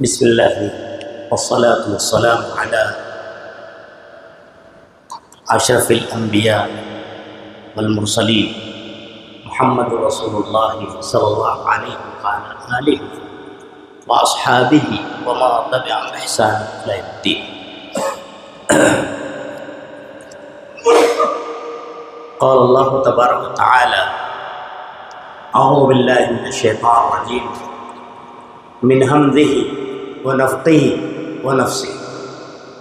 بسم الله والصلاة والسلام على أشرف الأنبياء والمرسلين محمد رسول الله صلى الله عليه وعلى آله وأصحابه وما تبعهم بإحسان إلى يوم الدين. قال الله تبارك وتعالى: أعوذ بالله من الشيطان الرجيم من همزه ونفخه ونفسه.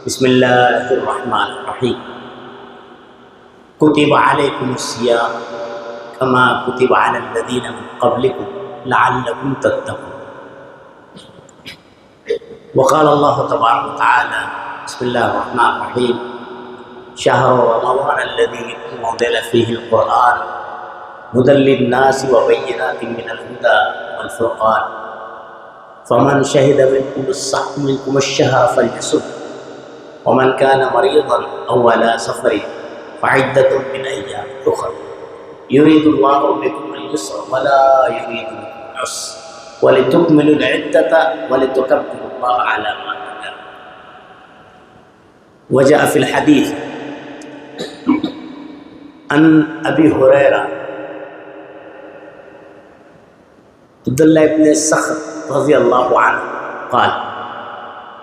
بسم الله الرحمن الرحيم. كتب عليكم الصيام كما كتب على الذين من قبلكم لعلكم تتقون. وقال الله تبارك وتعالى: بسم الله الرحمن الرحيم. شهر رمضان الذي أنزل فيه القرآن هدى للناس وبينات من الهدى والفرقان فمن شهد منكم الشهر فليصم ومن كان مريضا أو على سفر فعدة من أيام أخر يريد الله بكم اليسر ولا يريد بكم العسر ولتكملوا العدة ولتكبروا الله على ما هداكم. وجاء في الحديث عن أبي هريرة عبد الله بن الصخر رضي الله عنه قال: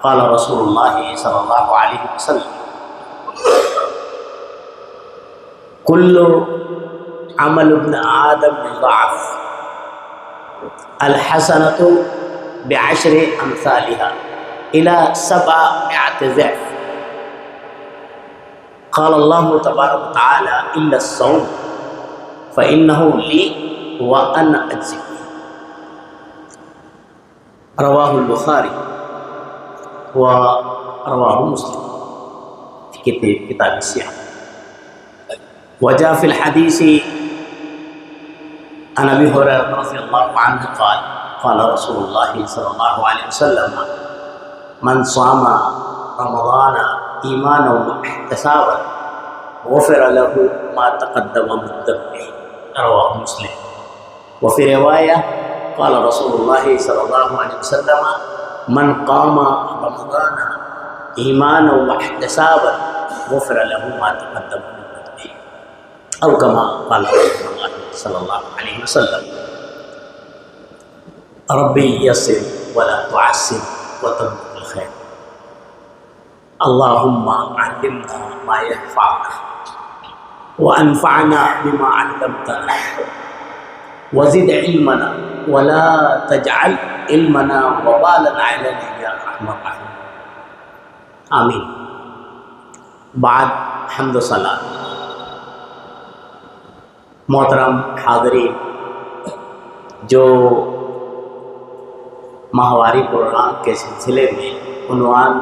قال رسول الله صلى الله عليه وسلم: كل عمل ابن آدم يضاعف الحسنة بعشر أمثالها إلى 700 ضعف. قال الله تبارك وتعالى: إلا الصوم فإنه لي وأنا أجزي به. رواه البخاري ورواه مسلم في كتاب الصيام. وجاء في الحديث عن أبي هريرة رضي الله عنه قال: قال رسول الله صلى الله عليه وسلم: من صام رمضان إيمانا واحتسابا غفر له ما تقدم من ذنبه. رواه مسلم. وفي رواية قال رسول الله صلى الله عليه وسلم: من قام رمضان إيمانا واحتسابا غفر له ما تقدم من ذنبه، أو كما قال رسول الله صلى الله عليه وسلم. ربي يسر ولا تعسر وتمم الخير. اللهم علمنا ما ينفعنا وأنفعنا بما علمتنا وزد علمنا ولا تجعل علمنا وبالا علينا يا ارحم الراحمين. آمین. بعد حمد و ثنا. محترم حاضرین، جو ماہواری پروگرام کے سلسلے میں عنوان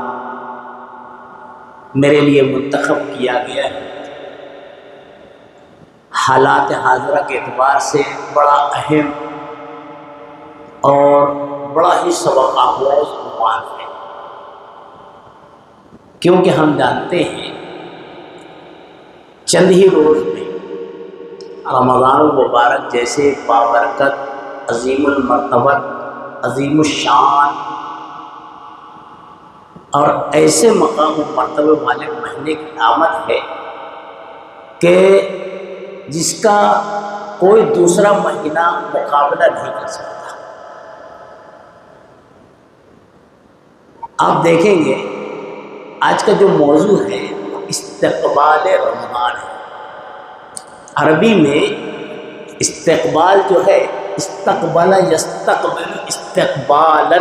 میرے لیے منتخب کیا گیا ہے، حالات حاضرہ کے اعتبار سے بڑا اہم اور بڑا ہی سبق آموز عنوان ہے، کیونکہ ہم جانتے ہیں چند ہی روز میں رمضان المبارک جیسے بابرکت، عظیم المرتبت، عظیم الشان اور ایسے مقام و مرتبے والے مہینے کی آمد ہے کہ جس کا کوئی دوسرا مہینہ مقابلہ نہیں کر سکتا۔ آپ دیکھیں گے آج کا جو موضوع ہے وہ استقبال رمضان ہے۔ عربی میں استقبال جو ہے استقبل یستقبل استقبالا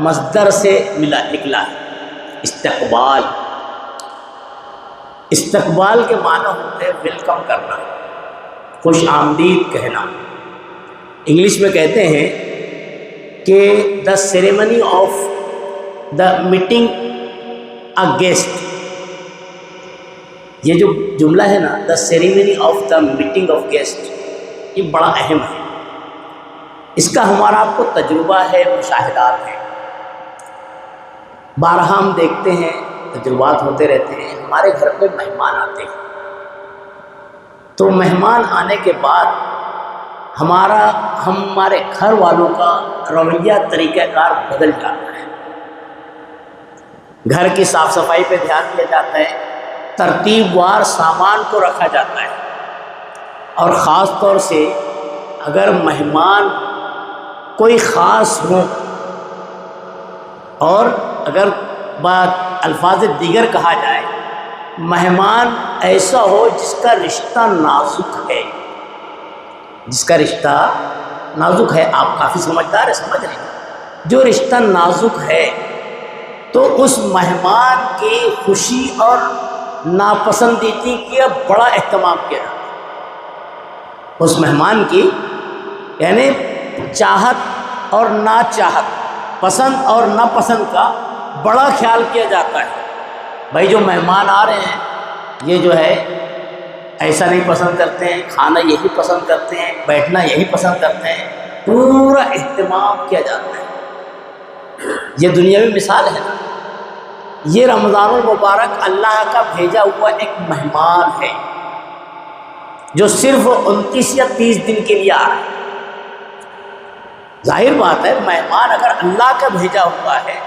مصدر سے نکلا ہے۔ استقبال کے معنی ہوتے ہیں ویلکم کرنا، خوش آمدید کہنا۔ انگلش میں کہتے ہیں کہ the ceremony of the meeting a guest. یہ جو جملہ ہے نا، the ceremony of the meeting of guest, یہ بڑا اہم ہے۔ اس کا ہمارا آپ کو تجربہ ہے، مشاہدات ہیں، بارہا ہم دیکھتے ہیں، تجربات ہوتے رہتے ہیں۔ ہمارے گھر پہ مہمان آتے ہیں تو مہمان آنے کے بعد ہمارے گھر والوں کا رویہ، طریقہ کار بدل جاتا ہے۔ گھر کی صاف صفائی پہ دھیان دیا جاتا ہے، ترتیب وار سامان کو رکھا جاتا ہے، اور خاص طور سے اگر مہمان کوئی خاص ہو، اور اگر بات الفاظ دیگر کہا جائے، مہمان ایسا ہو جس کا رشتہ نازک ہے، جس کا رشتہ نازک ہے۔ آپ کافی سمجھدار ہیں، سمجھ رہے ہیں، جو رشتہ نازک ہے تو اس مہمان کی خوشی اور ناپسندیدگی کا بڑا اہتمام کیا جاتا ہے۔ اس مہمان کی یعنی چاہت اور ناچاہت، پسند اور ناپسند کا بڑا خیال کیا جاتا ہے۔ بھائی جو مہمان آ رہے ہیں یہ جو ہے ایسا نہیں پسند کرتے ہیں، کھانا یہی پسند کرتے ہیں، بیٹھنا یہی پسند کرتے ہیں، پورا اہتمام کیا جاتا ہے۔ یہ دنیاوی مثال ہے نا۔ یہ رمضان المبارک اللہ کا بھیجا ہوا ایک مہمان ہے جو صرف 29 یا 30 دن کے لیے آ رہا ہے۔ ظاہر بات ہے، مہمان اگر اللہ کا بھیجا ہوا ہے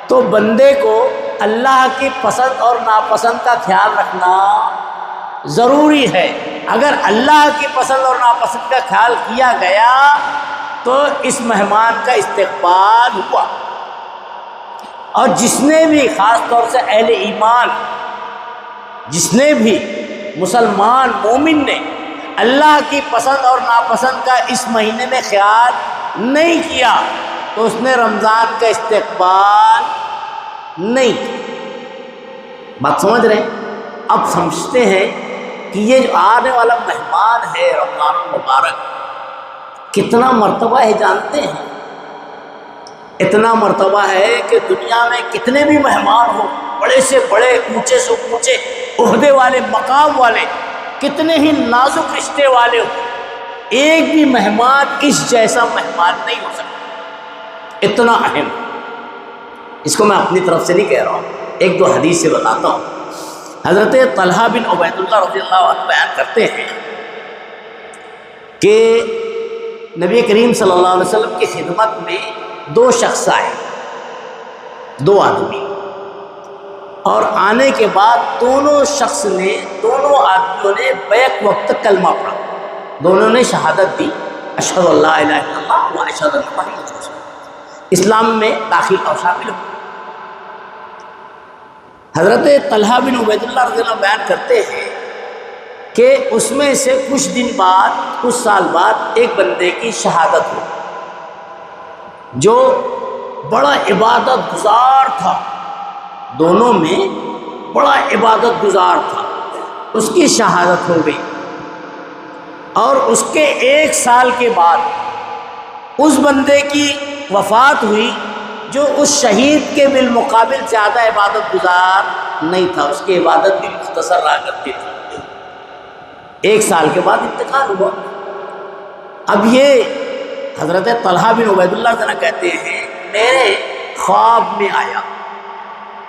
تو بندے کو اللہ کی پسند اور ناپسند کا خیال رکھنا ضروری ہے۔ اگر اللہ کی پسند اور ناپسند کا خیال کیا گیا تو اس مہمان کا استقبال ہوا۔ اور جس نے بھی، خاص طور سے اہل ایمان، جس نے بھی مسلمان مومن نے اللہ کی پسند اور ناپسند کا اس مہینے میں خیال نہیں کیا تو اس نے رمضان کا استقبال نہیں کیا۔ بات سمجھ رہے ہیں؟ اب سمجھتے ہیں کہ یہ جو آنے والا مہمان ہے رمضان المبارک کتنا مرتبہ ہے جانتے ہیں؟ اتنا مرتبہ ہے کہ دنیا میں کتنے بھی مہمان ہو، بڑے سے بڑے، اونچے سے اونچے عہدے والے، مقام والے، کتنے ہی نازک رشتے والے ہو، ایک بھی مہمان اس جیسا مہمان نہیں ہو سکتا، اتنا اہم۔ اس کو میں اپنی طرف سے نہیں کہہ رہا ہوں، ایک دو حدیث سے بتاتا ہوں۔ حضرت طلحہ بن عبید اللہ رضی اللہ عنہ بیان کرتے ہیں کہ نبی کریم صلی اللہ علیہ وسلم کی خدمت میں دو شخص آئے، دو آدمی، اور آنے کے بعد دونوں آدمیوں نے بیک وقت کلمہ پڑھا، دونوں نے شہادت دی، اشہد ان لا الہ الا اللہ و اشہد ان محمد رسول اللہ، اسلام میں داخل اور شامل ہو۔ حضرت طلحہ بن عبید اللہ رضی اللہ عنہ بیان کرتے ہیں کہ اس میں سے کچھ دن بعد، کچھ سال بعد ایک بندے کی شہادت ہو جو بڑا عبادت گزار تھا، دونوں میں بڑا عبادت گزار تھا، اس کی شہادت ہو گئی، اور اس کے 1 سال کے بعد اس بندے کی وفات ہوئی جو اس شہید کے بالمقابل زیادہ عبادت گزار نہیں تھا، اس کی عبادت بھی مختصر رہا کرتی تھی۔ 1 سال کے بعد انتقال ہوا۔ اب یہ حضرت طلحہ بن عبید اللہ عنہ کہتے ہیں میرے خواب میں آیا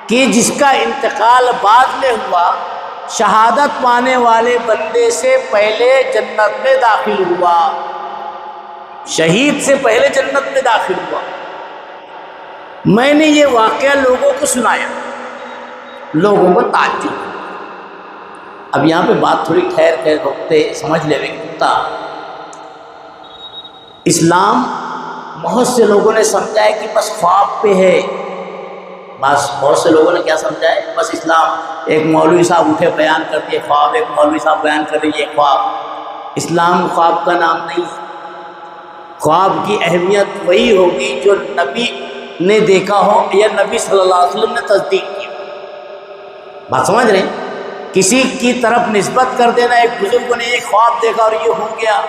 کہ جس کا انتقال بعد میں ہوا، شہادت پانے والے بندے سے پہلے جنت میں داخل ہوا، شہید سے پہلے جنت میں داخل ہوا۔ میں نے یہ واقعہ لوگوں کو سنایا، لوگوں کو تعجب۔ اب یہاں پہ بات تھوڑی ٹھہر کے رکھتے سمجھ لے گا۔ اسلام بہت سے لوگوں نے سمجھا ہے کہ بس خواب پہ ہے، بس بہت سے لوگوں نے کیا سمجھا ہے، بس اسلام ایک مولوی صاحب اٹھے بیان کر دیے خواب، ایک مولوی صاحب بیان کر دیے خواب۔ اسلام خواب کا نام نہیں ہے۔ خواب کی اہمیت وہی ہوگی جو نبی نے دیکھا ہو یا نبی صلی اللہ علیہ وسلم نے تصدیق کی۔ بات سمجھ رہے ہیں؟ کسی کی طرف نسبت کر دینا، ایک بزرگ نے ایک خواب دیکھا اور یہ ہو گیا،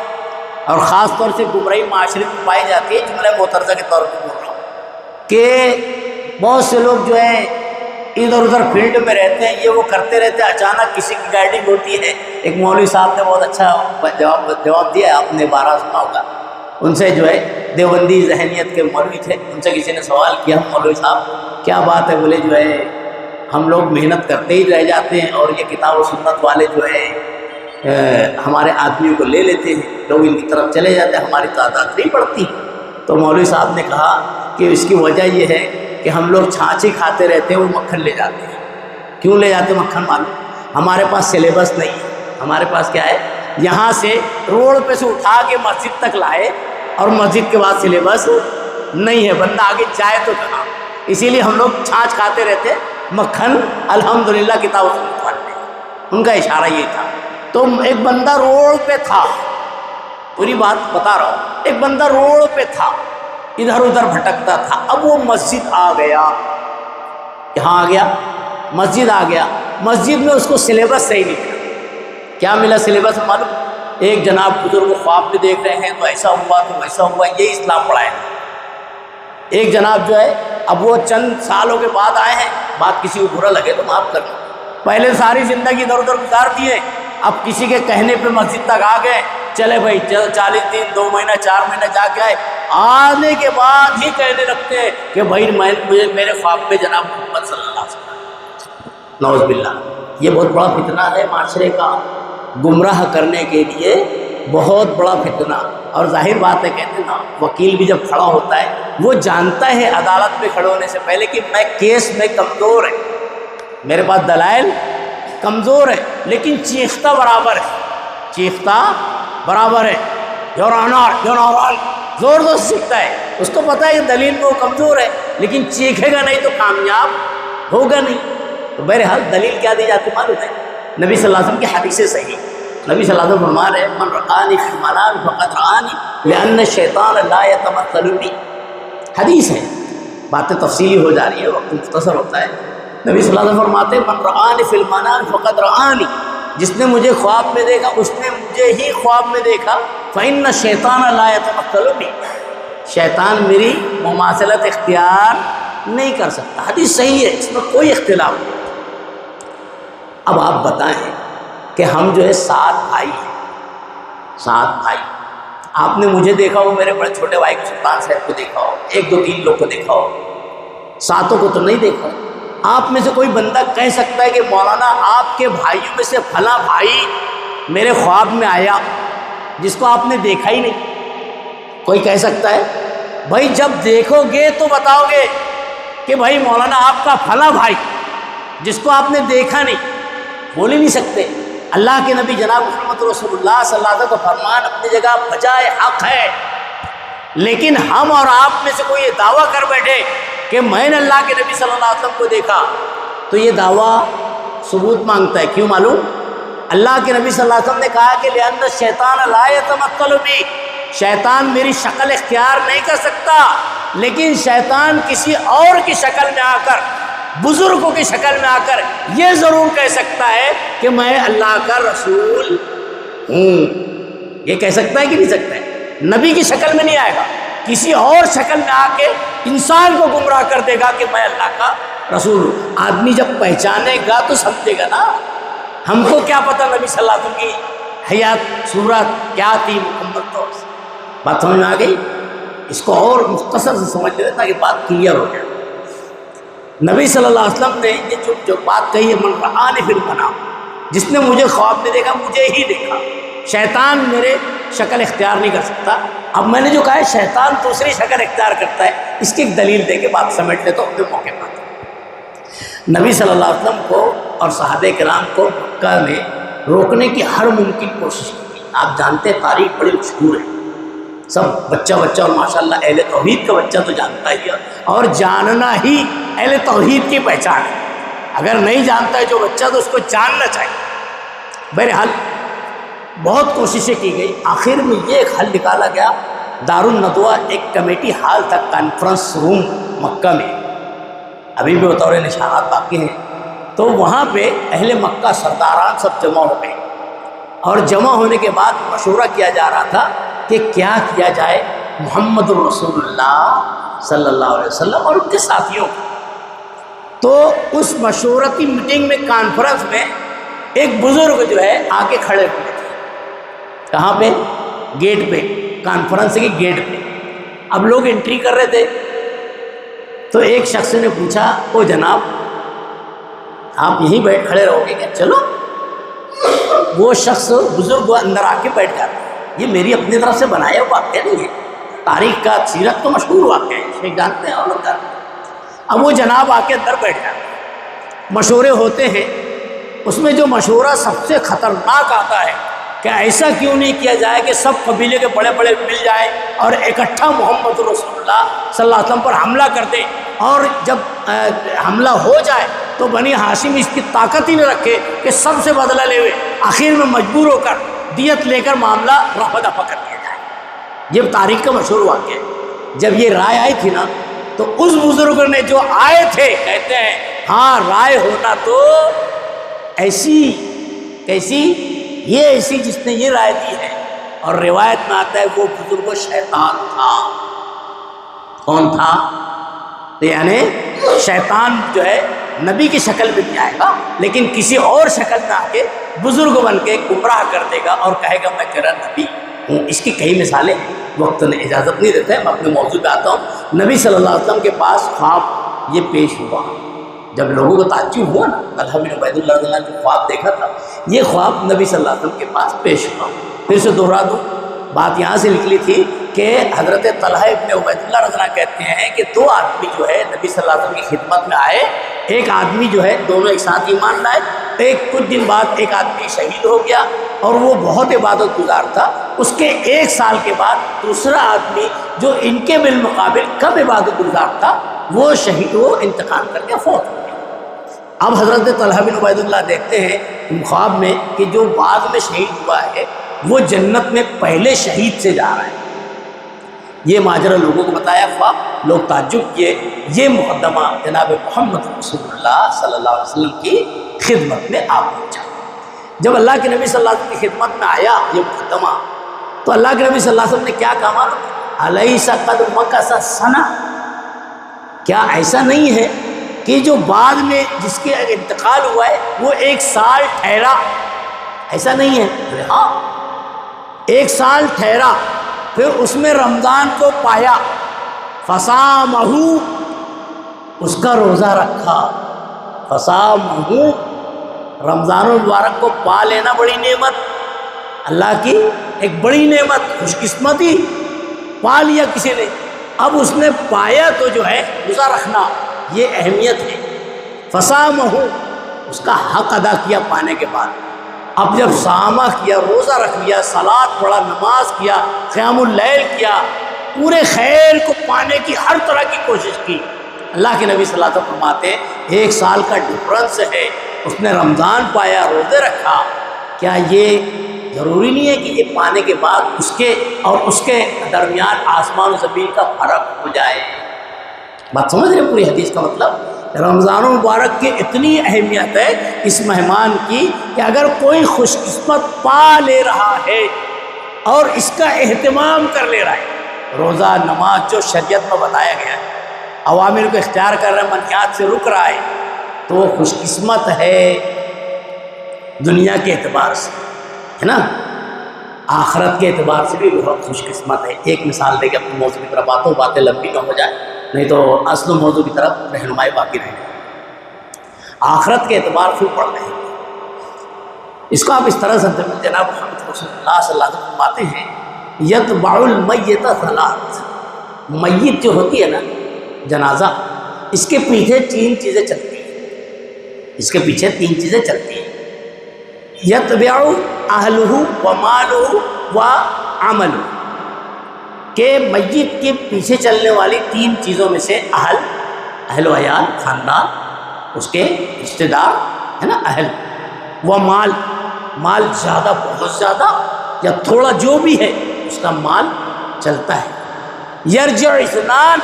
اور خاص طور سے گمراہی معاشرے میں پائی جاتی ہے، جملہ معترضہ کے طور پہ بول رہا ہوں کہ بہت سے لوگ جو ہیں ادھر ادھر فیلڈ میں رہتے ہیں، یہ وہ کرتے رہتے ہیں، اچانک کسی کی گائیڈنگ ہوتی ہے۔ ایک مولوی صاحب نے بہت اچھا جواب دیا، آپ نے 12 سنا ہوگا، ان سے جو ہے دیوبندی ذہنیت کے مولوی تھے، ان سے کسی نے سوال کیا مولوی صاحب کیا بات ہے، بولے جو ہے ہم لوگ محنت کرتے ہی رہ جاتے ہیں اور یہ کتاب و سنت والے جو ہے ہمارے آدمیوں کو لے لیتے ہیں، لوگ ان کی طرف چلے جاتے ہیں، ہماری تعداد نہیں پڑتی۔ تو مولوی صاحب نے کہا کہ اس کی وجہ یہ ہے کہ ہم لوگ چھاچھ ہی کھاتے رہتے ہیں، وہ مکھن لے جاتے ہیں۔ کیوں لے جاتے مکھن؟ معلوم، ہمارے پاس سلیبس نہیں ہے۔ ہمارے پاس کیا ہے؟ یہاں سے روڈ پہ سے اٹھا کے مسجد تک لائے، اور مسجد کے بعد سلیبس نہیں ہے، بندہ آگے جائے تو کہاں۔ اسی لیے ہم لوگ چھاچھ کھاتے رہتے، مکھن الحمدللہ کتاب و سنت پڑھتے ہیں۔ ان کا اشارہ یہ تھا۔ تو ایک بندہ روڈ پہ تھا، پوری بات بتا رہا ہوں، ایک بندہ روڈ پہ تھا، ادھر ادھر بھٹکتا تھا۔ اب وہ مسجد آ گیا، یہاں آ گیا، مسجد آ گیا۔ مسجد میں اس کو سلیبس صحیح نہیں ملا۔ کیا ملا سلیبس معلوم؟ ایک جناب بزرگ خواب میں دیکھ رہے ہیں تو ایسا ہوا تو ویسا ہوا، یہی اسلام پڑھائے گا۔ ایک جناب جو ہے، اب وہ چند سالوں کے بعد آئے ہیں، بات کسی کو برا لگے تو معاف کرنا، پہلے ساری زندگی ادھر ادھر گزار دیے، اب کسی کے کہنے پہ مسجد تک آ گئے، چلے بھائی 40 دن 2 مہینہ 4 مہینہ جا کے آئے، آنے کے بعد ہی کہنے لگتے ہیں کہ بھائی مجھے میرے خواب میں جناب محمد صلی اللہ علیہ وسلم۔ نعوذ باللہ، یہ بہت بڑا فتنہ ہے معاشرے کا، گمراہ کرنے کے لیے بہت بڑا فتنہ۔ اور ظاہر بات ہے، کہتے ہیں نا، وکیل بھی جب کھڑا ہوتا ہے وہ جانتا ہے عدالت میں کھڑے ہونے سے پہلے کہ میں کیس میں کمزور ہے، میرے پاس دلائل کمزور ہے، لیکن چیختہ برابر ہے، چیختہ برابر ہے، یور آنر زور زور سیکھتا ہے، اس کو پتہ ہے کہ دلیل میں وہ کمزور ہے، لیکن چیخے گا نہیں تو کامیاب ہوگا نہیں۔ تو بہرحال دلیل کیا دی جاتی معلوم ہے؟ نبی صلی اللہ علیہ وسلم کی حدیث صحیح، نبی صلی اللہ علیہ وسلم فرما رہے ہیں، من رآنی فی المنام فقد رآنی لأن الشیطان لا یتمثل بی۔ حدیث ہے، باتیں تفصیلی ہو جا رہی ہے، وقت مختصر ہوتا ہے۔ نبی صلی اللہ علیہ وسلم فرماتے ہیں، من رآنی فی المنام فقد رآنی، جس نے مجھے خواب میں دیکھا اس نے مجھے ہی خواب میں دیکھا، فإن الشیطان لا یتمثل بی، شیطان میری مماثلت اختیار نہیں کر سکتا۔ حدیث صحیح ہے، اس میں کوئی اختلاف نہیں۔ اب آپ بتائیں کہ ہم جو ہے 7 بھائی ہیں، 7 بھائی، آپ نے مجھے دیکھا ہو، میرے بڑے چھوٹے بھائی کو سلطان صاحب کو دیکھا ہو، 1 2 3 لوگ کو دیکھا ہو، 7 کو تو نہیں دیکھا۔ آپ میں سے کوئی بندہ کہہ سکتا ہے کہ مولانا آپ کے بھائیوں میں سے فلاں بھائی میرے خواب میں آیا جس کو آپ نے دیکھا ہی نہیں؟ کوئی کہہ سکتا ہے؟ بھائی جب دیکھو گے تو بتاؤ گے کہ بھائی مولانا آپ کا فلاں بھائی جس کو آپ نے دیکھا نہیں، بول ہی نہیں سکتے۔ اللہ کے نبی جناب محمد رسول اللہ صلی اللہ علیہ وسلم کا فرمان اپنی جگہ بجائے حق ہے، لیکن ہم اور آپ میں سے کوئی یہ دعویٰ کر بیٹھے کہ میں نے اللہ کے نبی صلی اللہ علیہ وسلم کو دیکھا، تو یہ دعویٰ ثبوت مانگتا ہے۔ کیوں معلوم؟ اللہ کے نبی صلی اللہ علیہ وسلم نے کہا کہ لأن الشیطان لا یتمثل بی، شیطان میری شکل اختیار نہیں کر سکتا، لیکن شیطان کسی اور کی شکل میں آ کر، بزرگوں کی شکل میں آ کر یہ ضرور کہہ سکتا ہے کہ میں اللہ کا رسول ہوں۔ یہ کہہ سکتا ہے کہ نہیں سکتا ہے؟ نبی کی شکل میں نہیں آئے گا، کسی اور شکل میں آ کے انسان کو گمراہ کر دے گا کہ میں اللہ کا رسول ہوں۔ آدمی جب پہچانے گا تو سمجھے گا نا۔ ہم کو کیا پتہ نبی صلی اللہ علیہ وسلم کی حیات صورت کیا تھی مکمل طور سے؟ بات سمجھ میں آ گئی؟ اس کو اور مختصر سے سمجھ لے تاکہ بات کلیئر ہو جائے۔ نبی صلی اللہ علیہ وسلم نے یہ جو بات کہی ہے، من رآنی فی المنام، جس نے مجھے خواب میں دیکھا مجھے ہی دیکھا، شیطان میرے شکل اختیار نہیں کر سکتا۔ اب میں نے جو کہا ہے شیطان دوسری شکل اختیار کرتا ہے، اس کی ایک دلیل دے کے بات سمیٹ لے تو اپنے موقع پر نبی صلی اللہ علیہ وسلم کو اور صحابہ کرام کو مکہ میں روکنے کی ہر ممکن کوشش کی۔ آپ جانتے ہیں تاریخ بڑی مشہور ہے، سب بچہ اور ماشاءاللہ اہل توحید کا بچہ تو جانتا ہی ہے، اور جاننا ہی اہل توحید کی پہچان ہے۔ اگر نہیں جانتا ہے جو بچہ تو اس کو جاننا چاہیے۔ بہرحال بہت کوششیں کی گئی، آخر میں یہ ایک حل نکالا گیا۔ دارالندوہ ایک کمیٹی ہال تھا، کانفرنس روم مکہ میں، ابھی بھی بطور نشانات باقی ہیں۔ تو وہاں پہ اہل مکہ سرداران سب جمع ہو گئے، اور جمع ہونے کے بعد مشورہ کیا جا رہا تھا کہ کیا کیا جائے محمد رسول اللہ صلی اللہ علیہ وسلم اور ان کے ساتھیوں کو۔ تو اس مشورتی میٹنگ میں، کانفرنس میں، ایک بزرگ جو ہے آ کے کھڑے ہوئے تھے۔ کہاں پہ؟ گیٹ پہ، کانفرنس کے گیٹ پہ۔ اب لوگ انٹری کر رہے تھے، تو ایک شخص نے پوچھا، او جناب آپ یہیں بیٹھ کھڑے رہو گے کیا؟ چلو۔ وہ شخص بزرگ اندر آ کے بیٹھ جاتا ہے۔ یہ میری اپنی طرف سے بنایا ہوا واقعہ نہیں ہے، تاریخ کا سیرت تو مشہور واقعہ ہے، شیخ جانتے ہیں اور لوگ جانتے ہیں۔ اب وہ جناب آ کے اندر بیٹھ جاتے ہیں، مشورے ہوتے ہیں، اس میں جو مشورہ سب سے خطرناک آتا ہے کہ ایسا کیوں نہیں کیا جائے کہ سب قبیلے کے بڑے بڑے مل جائیں اور اکٹھا محمد رسول اللہ صلی اللہ علیہ وسلم پر حملہ کر دیں، اور جب حملہ ہو جائے تو بنی ہاشم اس کی طاقت ہی نہ رکھے کہ سب سے بدلہ لے ہوئے، آخر میں مجبور ہو کر دیت لے کر معاملہ رفع دفع کر دیا جائے۔ یہ تاریخ کا مشہور واقعہ ہے۔ جب یہ رائے آئی تھی نا تو اس بزرگ نے جو آئے تھے کہتے ہیں ہاں رائے ہونا تو ایسی کیسی، یہ ایسی جس نے یہ رائے دی ہے، اور روایت میں آتا ہے وہ بزرگ شیطان تھا۔ کون تھا؟ یعنی شیطان جو ہے نبی کی شکل میں نہیں آئے گا لیکن کسی اور شکل میں آ کے بزرگ بن کے گمراہ کر دے گا اور کہے گا میں تیرا نبی ہوں۔ اس کی کئی مثالیں ہیں، وقت نے اجازت نہیں دیتے، میں اپنے موضوع پہ آتا ہوں۔ نبی صلی اللہ علیہ وسلم کے پاس خواب یہ پیش ہوا، جب لوگوں کو تعجب ہوا نا طلحہ بن عبید اللہ رضی اللہ عنہ نے خواب دیکھا تھا، یہ خواب نبی صلی اللہ علیہ وسلم کے پاس پیش ہوا۔ پھر سے دوہرا دوں، بات یہاں سے نکلی تھی کہ حضرت طلحہ ابن عبید اللہ رضی اللہ عنہ کہتے ہیں کہ دو آدمی جو ہے نبی صلی اللہ علیہ وسلم کی خدمت میں آئے، ایک آدمی جو ہے دونوں ایک ساتھ ایمان لائے، کچھ دن بعد ایک آدمی شہید ہو گیا اور وہ بہت عبادت گزار تھا، اس کے 1 سال کے بعد دوسرا آدمی جو ان کے بالمقابل کم عبادت گزار تھا وہ شہید، وہ انتقال کر کے فوت ہو گیا۔ اب حضرت طلحہ بن عبید اللہ دیکھتے ہیں خواب میں کہ جو بعد میں شہید ہوا ہے وہ جنت میں پہلے شہید سے جا رہا ہے۔ یہ ماجرا لوگوں کو بتایا خواب، لوگ تعجب کیے۔ یہ مقدمہ جناب محمد رسول اللہ صلی اللہ علیہ وسلم کی خدمت میں آ پہنچا۔ جب اللہ کے نبی صلی اللہ علیہ وسلم کی خدمت میں آیا یہ مقدمہ تو اللہ کے نبی صلی اللہ علیہ وسلم نے کیا کہا؟ الیس قد مکث سنہ، کیا ایسا نہیں ہے کہ جو بعد میں جس کے انتقال ہوا ہے وہ 1 سال ٹھہرا؟ ایسا نہیں ہے؟ ہاں 1 سال ٹھہرا، پھر اس میں رمضان کو پایا، فصامہ، اس کا روزہ رکھا، فصامہ، رمضان المبارک کو پا لینا بڑی نعمت، اللہ کی ایک بڑی نعمت، خوش قسمتی، پا لیا کسی نے۔ اب اس نے پایا تو جو ہے روزہ رکھنا یہ اہمیت ہے، فصامہ، اس کا حق ادا کیا پانے کے بعد۔ اب جب سامہ کیا، روزہ رکھ لیا، صلاۃ پڑھا، نماز کیا، قیام اللیل کیا، پورے خیر کو پانے کی ہر طرح کی کوشش کی، اللہ کے نبی صلی اللہ علیہ وسلم فرماتے 1 سال کا ڈفرنس ہے، اس نے رمضان پایا، روزے رکھا، کیا یہ ضروری نہیں ہے کہ یہ پانے کے بعد اس کے اور اس کے درمیان آسمان و زمین کا فرق ہو جائے؟ بات سمجھ رہے ہیں پوری حدیث کا مطلب؟ رمضان المبارک کی اتنی اہمیت ہے اس مہمان کی کہ اگر کوئی خوش قسمت پا لے رہا ہے اور اس کا اہتمام کر لے رہا ہے، روزہ نماز جو شریعت میں بتایا گیا ہے، اوامر کو اختیار کر رہا ہے، منہیات سے رک رہا ہے، تو وہ خوش قسمت ہے دنیا کے اعتبار سے، ہے نا، آخرت کے اعتبار سے بھی بہت خوش قسمت ہے۔ ایک مثال دے کے اپنے موضوع کی طرف آتا ہوں، باتیں لمبی نہ ہو جائے، نہیں تو اصل موضوع کی طرف رہنمائی باقی رہے گی۔ آخرت کے اعتبار سے پڑھ رہے ہیں، اس کو آپ اس طرح سے جناب محمد رسول اللہ صلی اللہ علیہ وسلم فرماتے ہیں یتبع المیت ثلاث، میت جو ہوتی ہے نا جنازہ، اس کے پیچھے 3 چیزیں چلتی ہیں، اس کے پیچھے 3 چیزیں چلتی ہیں، یتبع اہلہ و مالہ و عملہ، کہ میت کے پیچھے چلنے والی 3 چیزوں میں سے اہل و عیال، خاندان، اس کے رشتہ دار، ہے نا، اہل و مال، مال زیادہ، بہت زیادہ یا تھوڑا جو بھی ہے اس کا مال چلتا ہے۔ یرجع اثنان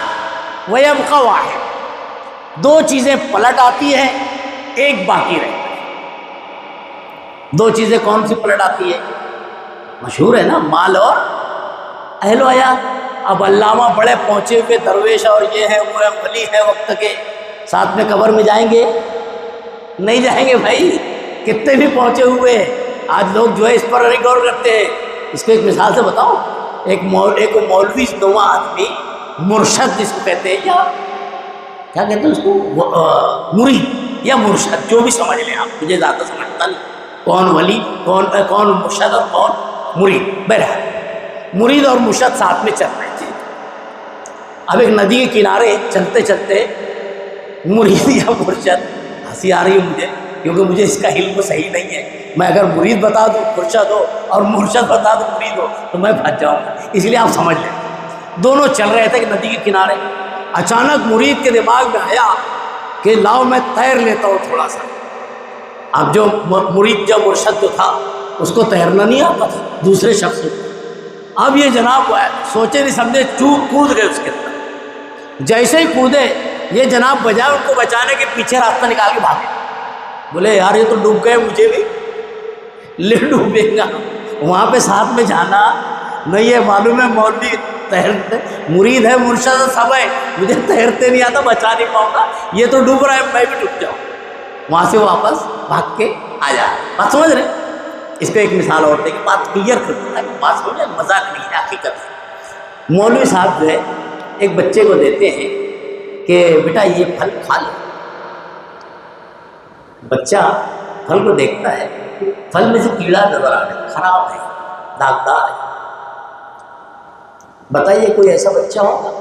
ویبقى واحد، 2 چیزیں پلٹ آتی ہیں، ایک باقی رہتا ہے۔ 2 چیزیں کون سی پلٹ آتی ہے؟ مشہور ہے نا، مال اور اہل و عیال۔ اب علامہ بڑے پہنچے ہوئے درویش اور یہ ہے وہ ہے ولی ہے وقت کے، ساتھ میں قبر میں جائیں گے؟ نہیں جائیں گے بھائی، کتنے بھی پہنچے ہوئے ہیں، آج لوگ جو ہے اس پر نہیں غور کرتے ہیں۔ اس کو ایک مثال سے بتاؤ، ایک مولوی نما آدمی، مرشد جس کو کہتے ہیں، یا کیا کہتے ہیں اس کو، مرید یا مرشد، جو بھی سمجھ لیں آپ، مجھے زیادہ سمجھتا نہیں کون ولی کون مرشد اور کون مرید، بہرحال مرید اور مرشد ساتھ میں چل رہے تھے۔ اب ایک ندی کے کنارے چلتے چلتے مرید یا مرشد، ہنسی آ رہی ہے مجھے کیونکہ مجھے اس کا علم صحیح نہیں ہے. میں اگر مرید بتا دوں مرشد ہو اور مرشد بتا دوں مرید ہو تو میں پھنس جاؤں گا. اس لیے آپ سمجھ لیں دونوں چل رہے تھے کہ ندی کے کنارے. اچانک مرید کے دماغ میں آیا کہ لاؤ میں تیر لیتا ہوں تھوڑا سا. اب جو مرید جو مرشد جو تھا اس کو تیرنا نہیں آتا تھا دوسرے شخص کو. اب یہ جناب سوچے نہیں سمجھے کود گئے اس کے اندر. جیسے ہی کودے یہ جناب بجائے ان کو بچانے کے پیچھے راستہ نکال کے بھاگے. بولے یار یہ تو ڈوب گئے, مجھے بھی لے ڈوبے گا. وہاں پہ ساتھ میں جانا نہیں ہے, معلوم ہے مولوی تیرتے مرید ہے مرشد سب ہے, مجھے تیرتے نہیں آتا بچا نہیں پاؤں گا, یہ تو ڈوب رہا ہے میں بھی ڈوب جاؤں. وہاں سے واپس بھاگ کے آ جا. بات سمجھ رہے؟ اس کو ایک مثال اور دے کہ بات کلیئر کر دوں تاکہ بات سمجھے, مذاق نہیں ہے حقیقت ہے. مولوی صاحب جو ہے ایک بچے کو دیتے ہیں کہ بیٹا یہ پھل کھا لو. بچہ پھل کو دیکھتا ہے, پھل میں سے کیڑا نظر آ رہا ہے, خراب ہے, داغدار ہے. بتائیے کوئی ایسا بچہ ہوگا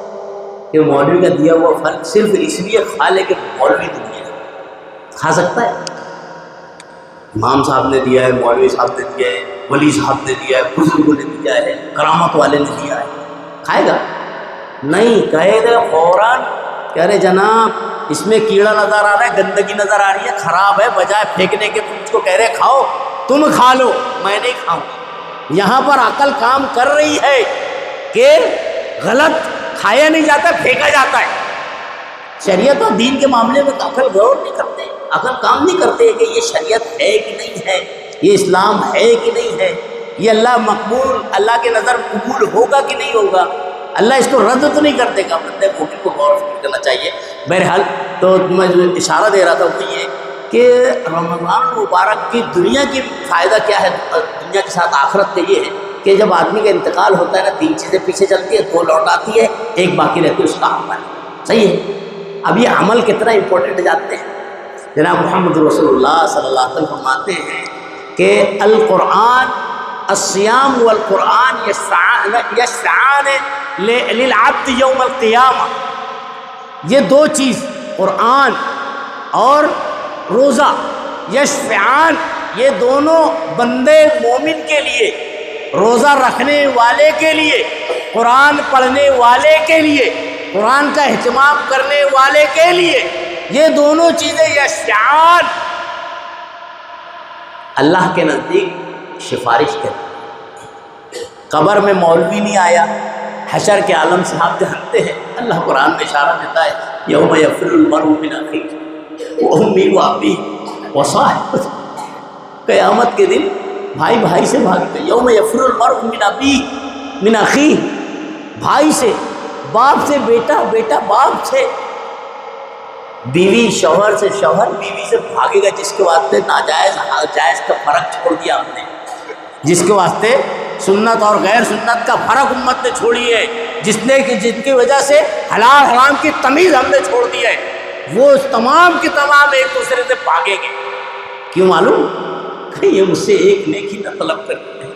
کہ مولوی کا دیا ہوا پھل صرف اس لیے کھا لے کہ مولوی نے دیا ہے؟ کھا سکتا ہے؟ امام صاحب نے دیا ہے, مولوی صاحب نے دیا ہے, ولی صاحب نے دیا ہے, بزرگوں نے دیا ہے, کرامت والے نے دیا ہے, کھائے گا؟ نہیں. کہے گا فوراً کہ ارے جناب اس میں کیڑا نظر آ رہا ہے, گندگی نظر آ رہی ہے, خراب ہے, بجائے پھینکنے کے تم اس کو کہہ رہے کھاؤ, تم کھا لو, میں نہیں کھاؤں. یہاں پر عقل کام کر رہی ہے کہ غلط کھایا نہیں جاتا, پھینکا جاتا ہے. شریعت اور دین کے معاملے میں عقل غور نہیں کرتے, عقل کام نہیں کرتے کہ یہ شریعت ہے کہ نہیں ہے, یہ اسلام ہے کہ نہیں ہے, یہ اللہ مقبول, اللہ کے نظر قبول ہوگا کہ نہیں ہوگا. اللہ اس کو رد تو نہیں کرتے گا, بندے مومن کو غور فکر کرنا چاہیے. بہرحال تو میں جو اشارہ دے رہا تھا وہ یہ کہ رمضان مبارک کی دنیا کی فائدہ کیا ہے, دنیا کے ساتھ آخرت کا یہ ہے کہ جب آدمی کا انتقال ہوتا ہے نا, 3 چیزیں پیچھے چلتی ہے, 2 لوٹ آتی ہے, 1 باقی رہتی ہے, اس کا عمل. صحیح ہے. اب یہ عمل کتنا امپورٹنٹ جانتے ہیں؟ جناب محمد رسول اللہ صلی اللہ علیہ وسلم فرماتے ہیں کہ القرآن الصیام والقرآن یشفعان للعبد یوم القیامہ. یہ 2 چیز قرآن اور روزہ, یشفعان, یہ دونوں بندے مومن کے لیے, روزہ رکھنے والے کے لیے, قرآن پڑھنے والے کے لیے, قرآن کا اہتمام کرنے والے کے لیے, یہ دونوں چیزیں یشفعان اللہ کے نزدیک سفارش کرتے. قبر میں مولوی نہیں آیا, حشر کے عالم سے آپ جانتے ہیں, اللہ قرآن میں اشارہ دیتا ہے یوم یفر المرء من اخیہ وامہ وابیہ وصاحبتہ. قیامت کے دن بھائی بھائی سے بھاگتے, یوم یفر المرء من ابیہ من اخیہ, بھائی سے, باپ سے بیٹا, بیٹا باپ سے, بیوی شوہر سے, شوہر بیوی سے بھاگے گا. جس کے واسطے ناجائز جائز کا فرق چھوڑ دیا ہم نے, جس کے واسطے سنت اور غیر سنت کا فرق امت نے چھوڑی ہے, جن کی وجہ سے حلال حرام کی تمیز ہم نے چھوڑ دی ہے, وہ تمام کی تمام ایک دوسرے سے بھاگیں گے. کیوں معلوم؟ کہیں یہ مجھ سے ایک نیکی نہ طلب کرتے ہیں,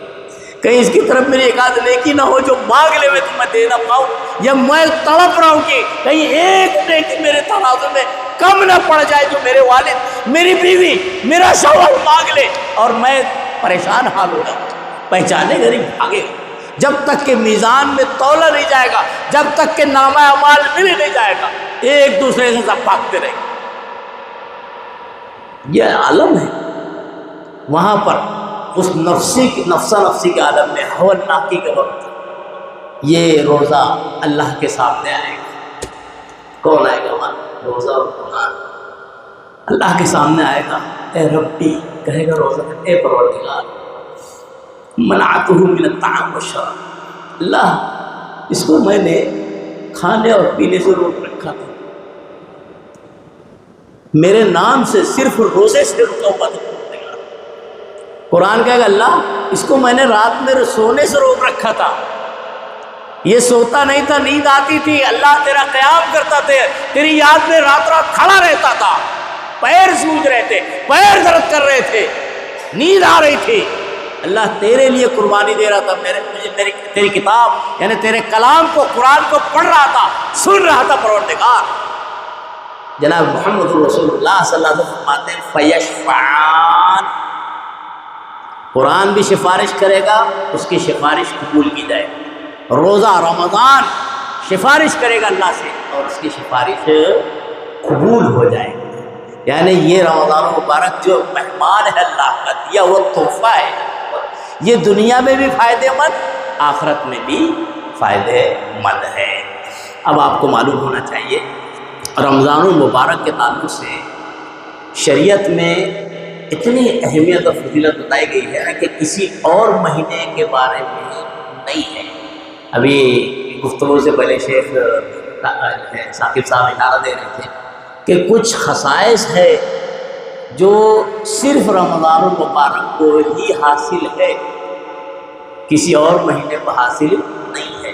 کہیں اس کی طرف میری ایک آدھ نیکی نہ ہو جو مانگ لے میں تمہیں دے نہ پاؤں, یا میں تڑپ رہا ہوں کہ کہیں ایک نیکی میرے ترازو میں کم نہ پڑ جائے جو میرے والد, میری بیوی, میرا شوہر مانگ لے اور میں پریشان حال ہو جاؤں. پہچانے غریب بھاگے گا جب تک کہ میزان میں تولا نہیں جائے گا, جب تک کہ نامہ اعمال مل نہیں جائے گا, ایک دوسرے سے سب بھاگتے رہیں گے. یہ عالم ہے. وہاں پر اس نفسا نفسی کے عالم میں ہولناکی کے وقت یہ روزہ اللہ کے سامنے آئے گا. کون آئے گا وہاں؟ روزہ اور قرآن اللہ کے سامنے آئے گا. اے ربی, کہے گا روزہ, اے پروردگار, منعتہ من الطعام والشراب, اللہ اس کو میں نے کھانے اور پینے سے روک رکھا تھا, میرے نام سے صرف روزے سے رکا ہوا تھا. قرآن کہے گا اللہ اس کو میں نے رات میں سونے سے روک رکھا تھا, یہ سوتا نہیں تھا, نیند آتی تھی, اللہ تیرا قیام کرتا تھے, تیری یاد میں رات رات کھڑا رہتا تھا, پیر سوج رہے تھے, پیر درد کر رہے تھے, نیند آ رہی تھی, اللہ تیرے لیے قربانی دے رہا تھا. تیری کتاب یعنی تیرے کلام کو, قرآن کو پڑھ رہا تھا, سن رہا تھا. پروردگار جناب محمد رسول اللہ صلی اللہ علیہ وسلم فرماتے ہیں فیشفعان، قرآن بھی سفارش کرے گا، اس کی سفارش قبول کی جائے گی۔ روزہ رمضان سفارش کرے گا اللہ سے اور اس کی سفارش قبول ہو جائے گی۔ یعنی یہ رمضان مبارک جو مہمان ہے اللہ کا دیا وہ تحفہ ہے، یہ دنیا میں بھی فائدہ مند، آخرت میں بھی فائدہ مند ہے۔ اب آپ کو معلوم ہونا چاہیے رمضان المبارک کے تعلق سے شریعت میں اتنی اہمیت اور فضیلت بتائی گئی ہے کہ کسی اور مہینے کے بارے میں نہیں ہے۔ ابھی گفتگو سے پہلے شیخ ثاقب صاحب اشارہ دے رہے تھے کہ کچھ خصائص ہے جو صرف رمضان المبارک کو ہی حاصل ہے، کسی اور مہینے کو حاصل نہیں ہے۔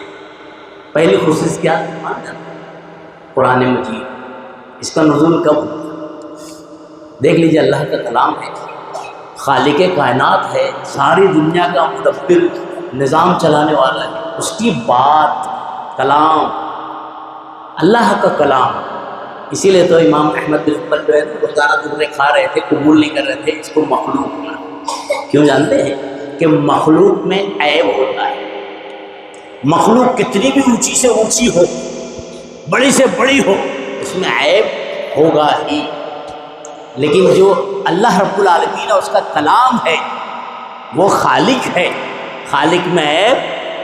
پہلی خصوصیت کیا ہے؟ قرآن مجید، اس کا نزول کب ہوا؟ دیکھ لیجیے، اللہ کا کلام ہے، خالق کائنات ہے، ساری دنیا کا مدبر، نظام چلانے والا ہے، اس کی بات، کلام، اللہ کا کلام۔ اسی لیے تو امام احمد بن حنبل جو ہے روزانہ دورے کھا رہے تھے، قبول نہیں کر رہے تھے اس کو مخلوق ہونا۔ کیوں جانتے ہیں کہ مخلوق میں عیب ہوتا ہے، مخلوق کتنی بھی اونچی سے اونچی ہو، بڑی سے بڑی ہو، اس میں عیب ہوگا ہی، لیکن جو اللہ رب العالمین اور اس کا کلام ہے وہ خالق ہے، خالق میں عیب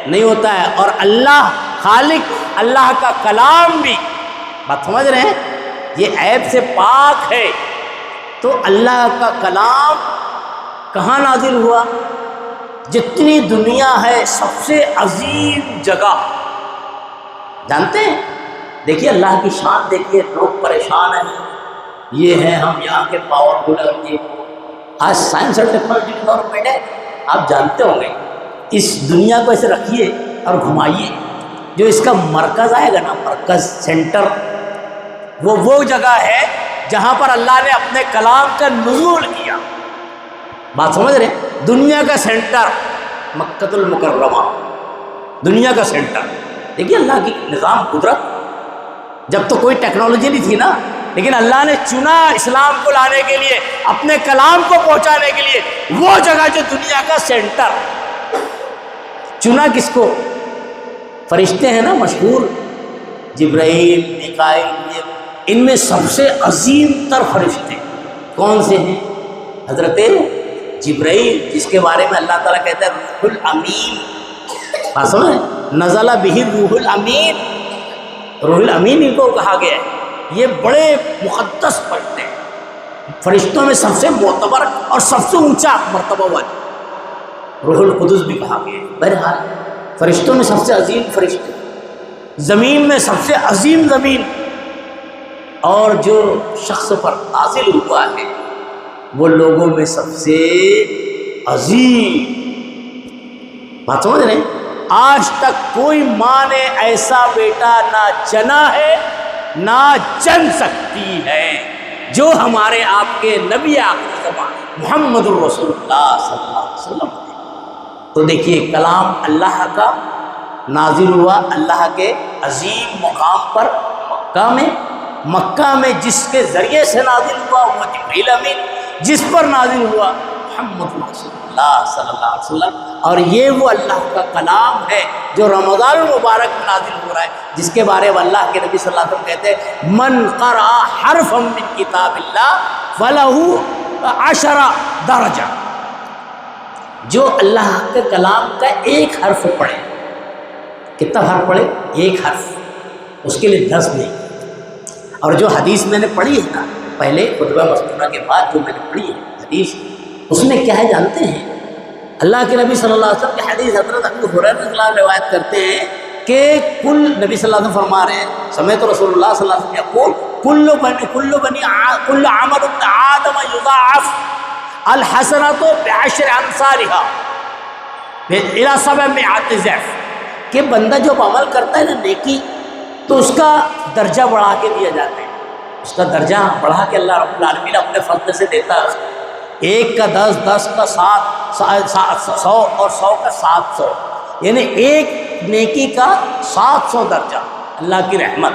نہیں ہوتا ہے۔ اور اللہ خالق، اللہ کا کلام بھی، بات سمجھ رہے ہیں، یہ عیب سے پاک ہے۔ تو اللہ کا کلام کہاں نازل ہوا؟ جتنی دنیا ہے سب سے عظیم جگہ، جانتے ہیں؟ دیکھیے اللہ کی شان دیکھیے، لوگ پریشان ہیں، یہ ہیں ہم یہاں کے پاورفل ہیں۔ آج سائنس اور ٹیکنالوجی کا ڈیولپمنٹ ہے، آپ جانتے ہوں گے۔ اس دنیا کو ایسے رکھیے اور گھمائیے، جو اس کا مرکز آئے گا نا، مرکز، سینٹر، وہ جگہ ہے جہاں پر اللہ نے اپنے کلام کا نزول کیا۔ بات سمجھ رہے ہیں؟ دنیا کا سینٹر مکہ المکرمہ، دنیا کا سینٹر۔ دیکھیے اللہ کی نظام، قدرت، جب تو کوئی ٹیکنالوجی نہیں تھی نا، لیکن اللہ نے چنا اسلام کو لانے کے لیے، اپنے کلام کو پہنچانے کے لیے وہ جگہ جو دنیا کا سینٹر چنا۔ کس کو؟ فرشتے ہیں نا مشہور، جبرائیل، میکائیل، ان میں سب سے عظیم تر فرشتے کون سے ہیں؟ حضرت جبرائیل، جس کے بارے میں اللہ تعالیٰ کہتا ہے روح الامین، سمجھ، نزل بہ روح الامین، روح الامین ان کو کہا گیا ہے۔ یہ بڑے مقدس فرشتے ہیں، فرشتوں میں سب سے معتبر اور سب سے اونچا مرتبہ والے، روح القدس بھی کہا گیا ہے۔ بہرحال فرشتوں میں سب سے عظیم فرشتے، زمین میں سب سے عظیم زمین، اور جو شخص پر نازل ہوا ہے وہ لوگوں میں سب سے عظیم۔ بات سمجھ رہے ہیں؟ آج تک کوئی ماں نے ایسا بیٹا نہ جنا ہے نہ جن سکتی ہے جو ہمارے آپ کے نبی آخر زمان محمد الرسول اللہ صلی اللہ علیہ وسلم ہے۔ تو دیکھیے کلام اللہ کا نازل ہوا اللہ کے عظیم مقام پر مکہ میں جس کے ذریعے سے نازل ہوا وہ جبریل امین، جس پر نازل ہوا محمد رسول اللہ صلی اللہ علیہ وسلم۔ اور یہ وہ اللہ کا کلام ہے جو رمضان المبارک میں نازل ہو رہا ہے، جس کے بارے میں اللہ کے نبی صلی اللہ علیہ وسلم کہتے ہیں من قرأ حرفا من کتاب اللہ فلہ 10 درجہ، جو اللہ کے کلام کا ایک حرف پڑھے، کتنا حرف پڑھے؟ ایک حرف، اس کے لیے 10 نہیں۔ اور جو حدیث میں نے پڑھی ہے نا پہلے خطبہ مسنونہ کے بعد جو میں نے پڑھی ہے حدیث، اس میں کیا ہے جانتے ہیں؟ اللہ کے نبی صلی اللہ علیہ وسلم کی حدیث حضرت ابو ہریرہ رضی اللہ عنہ روایت کرتے ہیں کہ نبی صلی اللہ علیہ وسلم فرما رہے ہیں، سمعت رسول اللہ صلی اللہ علیہ وسلم یقول کل عمل ابن آدم یضاعف الحسنۃ بعشر امثالها الى 700 ضعف، کہ بندہ جب عمل کرتا ہے نا نیکی تو اس کا درجہ بڑھا کے دیا جاتا ہے، اس کا درجہ بڑھا کے اللہ رب العالمین اپنے فضل سے دیتا ہے۔ 1 کا 10، 10 کا 100 اور 100 کا 700، یعنی ایک نیکی کا 700 درجہ، اللہ کی رحمت۔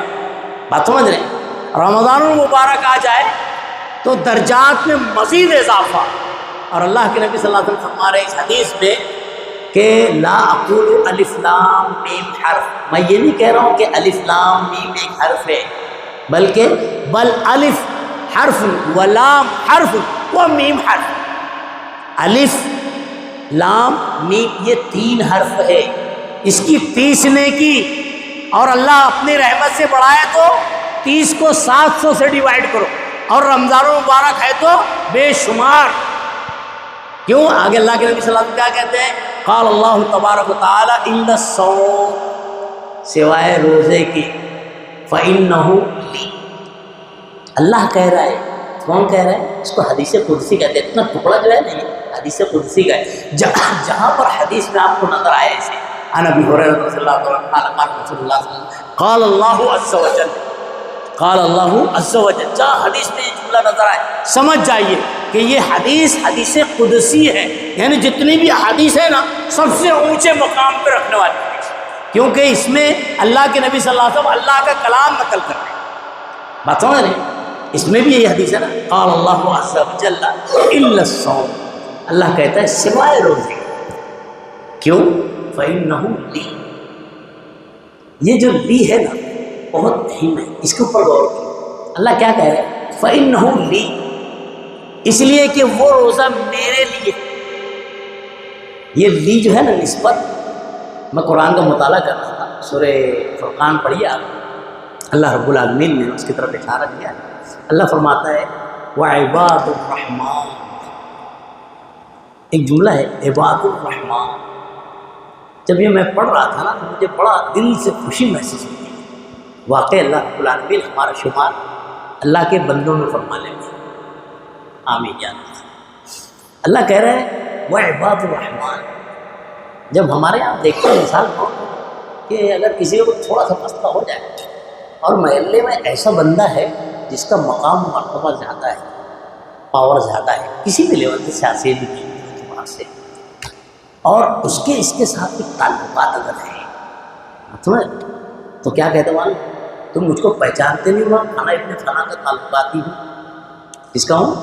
بات سمجھ رہے ہیں؟ رمضان المبارک آ جائے تو درجات میں مزید اضافہ. اور اللہ کے نبی صلی اللہ علیہ وسلم فرما رہے اس حدیث میں کہ لا اقول الف لام میم حرف، میں یہ نہیں کہہ رہا ہوں کہ الف لام میم ایک حرف ہے، بلکہ بل الف حرف و لام حرف و میم حرف. الف لام میم یہ 3 حرف ہے، اس کی 30 نیکی، اور اللہ اپنی رحمت سے بڑھائے تو 30 کو 700 سے ڈیوائیڈ کرو، اور رمضان المبارک ہے تو بے شمار. کیوں؟ آگے اللہ کے نبی صلی اللہ علیہ وسلم کیا کہتے ہیں؟ قال اللہ تبارک و تعالی الا الصوم، سوائے روزے کی، فإنہ لی. اللہ کہہ رہا ہے. کون کہہ رہا ہے؟ اس کو حدیث قدسی کہتے ہیں. اتنا ٹکڑا جو ہے نا یہ حدیث قدسی کا ہے. جہاں پر حدیث میں آپ کو نظر آئے اسے عن ابی ہریرہ رضی اللہ عنہ قال قال رسول اللہ صلی اللہ علیہ وسلم قال اللہ عز وجل، قال اللہ عز وجل، جہاں حدیث میں یہ جملہ نظر آئے سمجھ جائیے کہ یہ حدیث قدسی ہے، یعنی جتنی بھی حدیث ہے نا سب سے اونچے مقام پہ رکھنے والی حدیث، کیونکہ اس میں اللہ کے نبی صلی اللہ علیہ وسلم اللہ کا کلام نقل کر رہے ہیں. بات سمجھ رہے ہیں؟ اس میں بھی یہی حدیث ہے نا، قال اللہ عز وجل الا الصوم، اللہ کہتا ہے سوائے روزے. کیوں؟ فإنہ لی. یہ جو لی ہے نا بہت اہم ہے، اس کے اوپر غور کریں. اللہ کیا کہہ رہے ہیں؟ فإنہ لی، اس لیے کہ وہ روزہ میرے لیے. یہ لی جو ہے نا نسبت، میں قرآن کا مطالعہ کر رہا تھا، سورہ فرقان پڑھیے آپ، اللہ رب العالمین نے اس کی طرف اشارہ کیا ہے. اللہ فرماتا ہے وعباد الرحمن، ایک جملہ ہے عباد الرحمن. جب یہ میں پڑھ رہا تھا نا تو مجھے بڑا دل سے خوشی محسوس ہوئی. واقعی اللہ رب العالمین ہمارا شمار اللہ کے بندوں میں فرما لیں گے، آمین یا اللہ. اللہ کہہ رہے ہیں وہ عباد الرحمن. جب ہمارے یہاں دیکھتے ہیں مثال کہ اگر کسی کو تھوڑا سا مسئلہ ہو جائے اور محلے میں ایسا بندہ ہے جس کا مقام مرتبہ زیادہ ہے، پاور زیادہ ہے، کسی بھی لیول سے، سیاسی بھی اعتبار سے، اور اس کے ساتھ بھی تعلقات اگر ہیں تو کیا کہتے ہیں معلوم؟ تم مجھ کو پہچانتے نہیں ہو، کھانا ابن فلاں کا تعلقات ہی ہوں. کس کا ہوں؟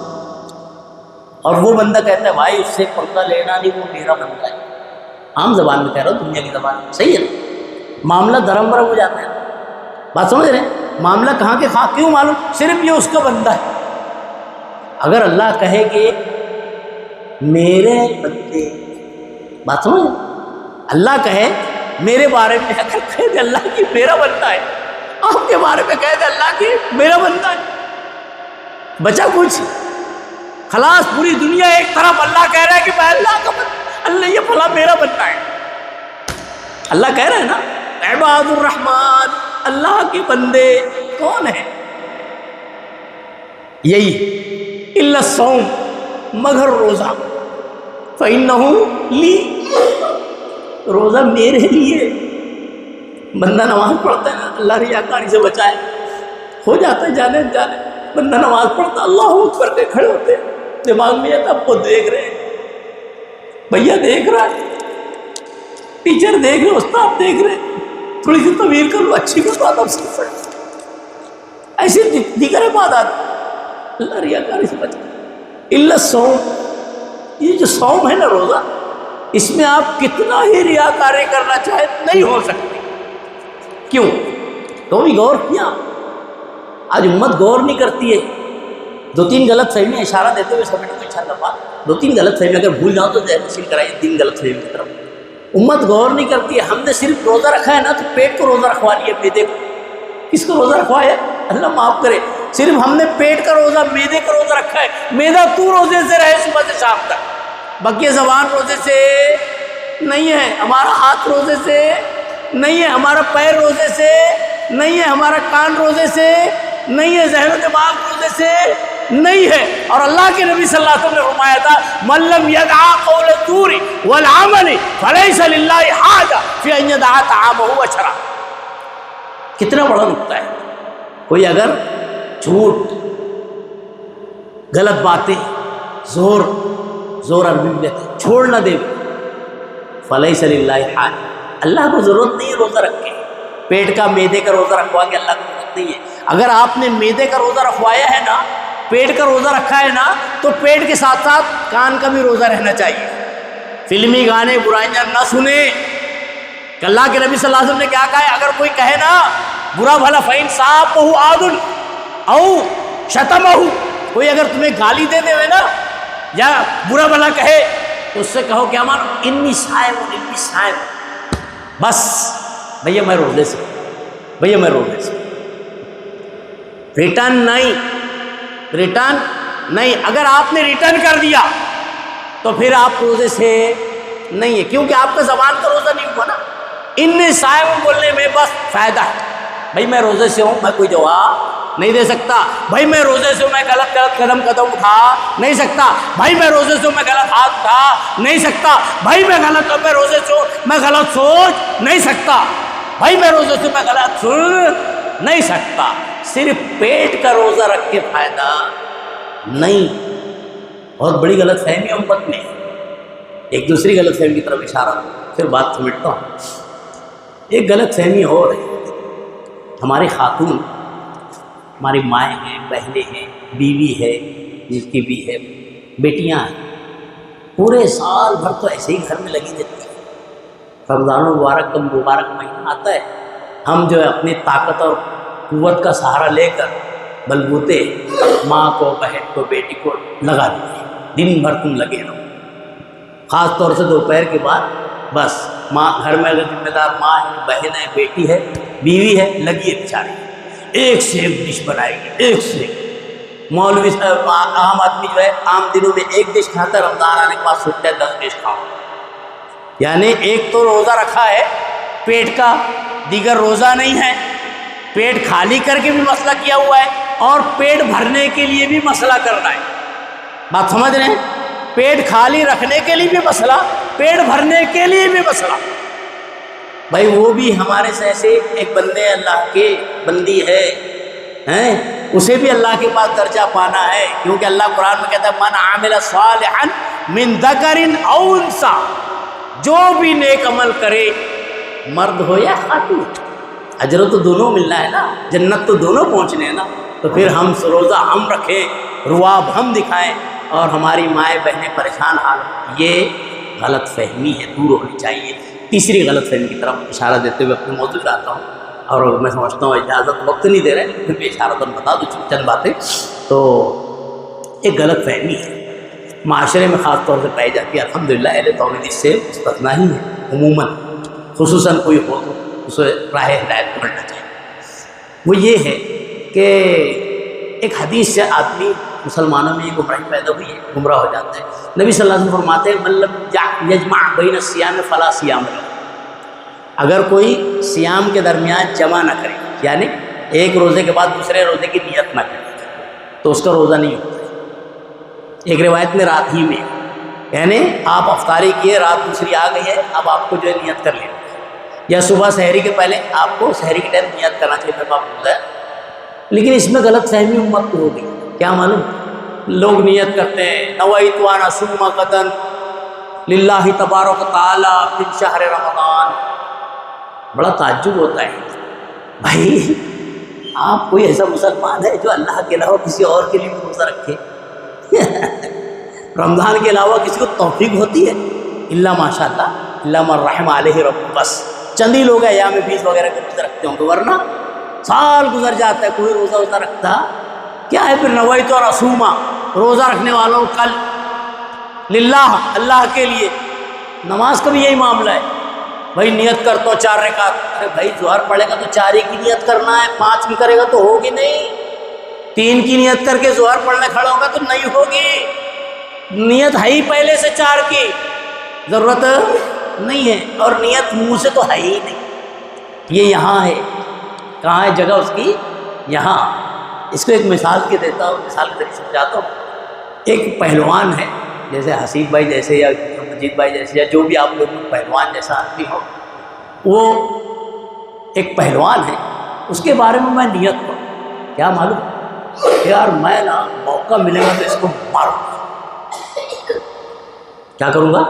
اور وہ بندہ کہتا ہے بھائی اس سے پردہ لینا نہیں، وہ میرا بندہ ہے. عام زبان میں کہہ رہا ہوں، دنیا کی زبان میں صحیح ہے نا. معاملہ دھرم برم ہو جاتا ہے. بات سمجھ رہے ہیں؟ معاملہ کہاں کے خواہ کیوں معلوم؟ صرف یہ اس کا بندہ ہے. اگر اللہ کہے کہ میرے بندے، بات سمجھ رہے؟ اللہ کہے میرے بارے میں، اگر کہہ دے اللہ کی میرا بندہ ہے، آپ کے بارے میں کہہ دے اللہ کی میرا بندہ ہے، بچا کچھ؟ خلاص پوری دنیا ایک طرف اللہ کہہ رہا ہے کہ میں اللہ کا بندہ، اللہ یہ فلاں میرا بندہ ہے. اللہ کہہ رہا ہے نا عباد الرحمن، اللہ کے بندے کون ہیں؟ یہی الا الصوم، مگر روزہ. فإنہ لی، روزہ میرے لیے. بندہ نماز پڑھتا ہے نا، اللہ ریاکاری سے بچائے، ہو جاتا ہے جانے جانے. بندہ نماز پڑھتا اللہ اکبر کے کھڑے ہوتے، دماغ میں یہ تھا اب وہ دیکھ رہے ہیں، بھیا دیکھ رہا ہے، ٹیچر دیکھ رہے، استاد دیکھ رہے، تھوڑی سی طویل کر لو، اچھی کر بات اب سیکھ سکتے. ایسے دیگر عبادات اللہ ریاکاری سے بچائے. الا الصوم، یہ جو صوم ہے نا روزہ، اس میں آپ کتنا ہی ریاکاری کرنا چاہے نہیں ہو سکتے. کیوں؟ تو بھی غور کیا؟ آج امت غور نہیں کرتی ہے. 2-3 غلط فہمیاں اشارہ دیتے ہوئے سمجھنے کو انشاءاللہ بات، 2-3 غلط فہمیاں اگر بھول جاؤ تو ذہن نشین کرائیے 3 غلط فہمیوں کی طرف. امت غور نہیں کرتی ہے. ہم نے صرف روزہ رکھا ہے نا تو پیٹ کو روزہ رکھوا لیا، میدے کو. کس کو روزہ رکھوایا؟ اللہ معاف کرے، صرف ہم نے پیٹ کا روزہ، میدے کا روزہ رکھا ہے. میدا تو روزے سے رہے صبح سے شام تک، باقی زبان روزے سے نہیں ہے، ہمارا ہاتھ روزے سے نہیں ہے، ہمارا پیر روزے سے نہیں ہے، ہمارا کان روزے سے نہیں ہے، ذہن و دماغ روزے سے نہیں ہے. اور اللہ کے نبی صلی اللہ علیہ وسلم نے فرمایا تھا من لم يدع قول الزور والعمل فليس لله حاجة في ان يدع طعامه وشرابه. کتنا بڑا نقطہ ہے. کوئی اگر جھوٹ، غلط باتیں، زور عربی میں کہتے ہیں، چھوڑ نہ دے، فلیس للہ حاجہ، اللہ کو ضرورت نہیں ہے روزہ رکھ کے، پیٹ کا میدے کا روزہ رکھوا کے اللہ کو ضرورت نہیں ہے. اگر آپ نے معدے کا روزہ رکھوایا ہے نا، پیٹ کا روزہ رکھا ہے نا، تو پیٹ کے ساتھ ساتھ کان کا بھی روزہ رہنا چاہیے۔ فلمی گانے برائیاں نہ سنیں۔ کہ اللہ کے نبی صلی اللہ علیہ وسلم نے کیا کہا ہے، اگر کوئی کہے نا برا بھلا فَإِنْ صَابَهُ عَادٌ او شتمہ، کوئی اگر تمہیں گالی دے دے نا یا برا بھلا کہے تو اس سے کہو کیا مانو، انی صائم، بس بھیا میں روزے سے، بھیا میں روزے سے، ریٹرن نہیں۔ اگر آپ نے ریٹرن کر دیا تو پھر آپ روزے سے نہیں ہے، کیونکہ آپ کا زبان کا روزہ نہیں ہوا نا۔ انی صائم بولنے میں بس فائدہ ہے، بھائی میں روزے سے ہوں، میں کوئی جواب نہیں دے سکتا، بھائی میں روزے سے ہوں، میں غلط قدم اٹھا نہیں سکتا، بھائی میں روزے سے ہوں، میں غلط ہاتھ اٹھا نہیں سکتا، بھائی میں روزے سے ہوں، میں غلط سوچ نہیں سکتا، بھائی میں روزے سے ہوں، میں غلط سن نہیں سکتا۔ صرف پیٹ کا روزہ رکھ کے فائدہ نہیں۔ بہت بڑی غلط فہمی ہے امت میں، ایک دوسری غلط فہمی کی طرف اشارہ، پھر بات سمجھتا ہوں۔ ایک غلط فہمی اور ہے، ہماری خاتون، ہماری مائیں ہیں، بہنیں ہیں، بیوی ہے، جس کی بھی ہے، بیٹیاں ہیں، پورے سال بھر تو ایسے ہی گھر میں لگی رہتی ہیں۔ رمضان المبارک کا مبارک مہینہ آتا ہے، ہم جو ہے اپنی طاقت اور قوت کا سہارا لے کر بلبوتے ماں کو، بہن کو، بیٹی کو لگا دیتے ہیں، دن بھر تم لگے رہو، خاص طور سے دوپہر کے بعد بس ماں، گھر میں اگر ذمہ دار ماں ہے، بہن ہے، بیٹی ہے، بیوی ہے، لگی ہے بیچاری، ایک سے ایک ڈش بنائے گی، ایک سے ایک۔ مولوی صاحب، عام آدمی جو ہے عام دنوں میں ایک ڈش کھاتا ہے، رمضان آنے کے بعد سوچتا ہے 10 ڈش کھاؤں، یعنی ایک تو روزہ رکھا ہے پیٹ کا، دیگر روزہ نہیں ہے، پیٹ خالی کر کے بھی مسئلہ کیا ہوا ہے اور پیٹ بھرنے کے لیے بھی مسئلہ کرنا ہے۔ بات سمجھ رہے ہیں؟ پیٹ خالی رکھنے کے لیے بھی مسئلہ، پیٹ بھرنے کے لیے بھی مسئلہ۔ بھائی وہ بھی ہمارے سے ایسے ایک بندے اللہ کے بندی ہے، اسے بھی اللہ کے پاس درجہ پانا ہے، کیونکہ اللہ قرآن میں کہتا ہے من عامل صالحا من ذکر او انثی، جو بھی نیک عمل کرے، مرد ہو یا خاتون، اجر تو دونوں ملنا ہے نا، جنت تو دونوں پہنچنے ہیں نا۔ تو پھر ہم روزہ ہم رکھیں، رواب ہم دکھائیں اور ہماری مائیں بہنیں پریشان حال، یہ غلط فہمی ہے، دور ہونی چاہیے۔ تیسری غلط فہمی کی طرف اشارہ دیتے ہوئے اپنے موضوع لاتا ہوں، اور میں سمجھتا ہوں اجازت وقت نہیں دے رہے، پھر بھی اشارتاً بتا دوں چند باتیں۔ تو ایک غلط فہمی ہے، معاشرے میں خاص طور سے پائی جاتی ہے، الحمدللہ اہل توحید اس سے مستثنیٰ ہی ہے، عموماً خصوصاً کوئی ہو تو اسے راہ ہدایت پکڑنا چاہیے۔ وہ یہ ہے کہ ایک حدیث سے آدمی، مسلمانوں میں یہ گمراہی پیدا ہوئی ہے، گمراہ ہو جاتا ہے۔ نبی صلی اللہ علیہ وسلم فرماتے ہیں من لم یجمع بین الصیام فلا صیام لہ، اگر کوئی صیام کے درمیان جمع نہ کرے، یعنی ایک روزے کے بعد دوسرے روزے کی نیت نہ کرے، تو اس کا روزہ نہیں ہوتا ہے۔ ایک روایت میں رات ہی میں، یعنی آپ افطاری کیے، رات دوسری آ گئی ہے، اب آپ کو جو ہے نیت کر لینی ہے، یا صبح سحری کے پہلے آپ کو سحری کے ٹائم نیت کرنا چاہیے، پھر آپ روزہ ہے۔ لیکن اس میں غلط فہمی امت کو ہو گئی، کیا معلوم، لوگ نیت کرتے ہیں نویت ان اصوم غدا للہ تبارک تعالی من شہر رمضان، بڑا تعجب ہوتا ہے، بھائی آپ کوئی ایسا مسلمان ہے جو اللہ کے علاوہ کسی اور کے لیے بھی روزہ رکھے؟ رمضان کے علاوہ کسی کو توفیق ہوتی ہے؟ الا ماشاء اللہ، الا من رحم علیہ رب، بس چند ہی لوگ ایام بیس وغیرہ کے روزے رکھتے ہوں گے، ورنہ سال گزر جاتا ہے کوئی روزہ رکھتا کیا ہے؟ پھر نویت اور اصوما، روزہ رکھنے والوں کل للہ، اللہ کے لیے۔ نماز کا بھی یہی معاملہ ہے، بھائی نیت کرتا ہوں 4 رکعت، ارے بھائی ظہر پڑھے گا تو 4 ہی کی نیت کرنا ہے، 5 کی کرے گا تو ہوگی نہیں، 3 کی نیت کر کے ظہر پڑھنے کھڑا ہوگا تو نہیں ہوگی، نیت ہے ہی پہلے سے 4 کی، ضرورت نہیں ہے، اور نیت منہ سے تو ہے ہی نہیں، یہ یہاں ہے، کہاں ہے جگہ اس کی؟ یہاں۔ اس کو ایک مثال کے دیتا ہوں، مثال کے ذریعے سمجھاتا ہوں۔ ایک پہلوان ہے، جیسے حسیب بھائی جیسے یا مجید بھائی جیسے یا جو بھی آپ لوگ پہلوان جیسا آدمی ہو، وہ ایک پہلوان ہے، اس کے بارے میں نیت کروں، کیا معلوم یار میں نا موقع ملے گا تو اس کو ماروں گا، کیا کروں گا؟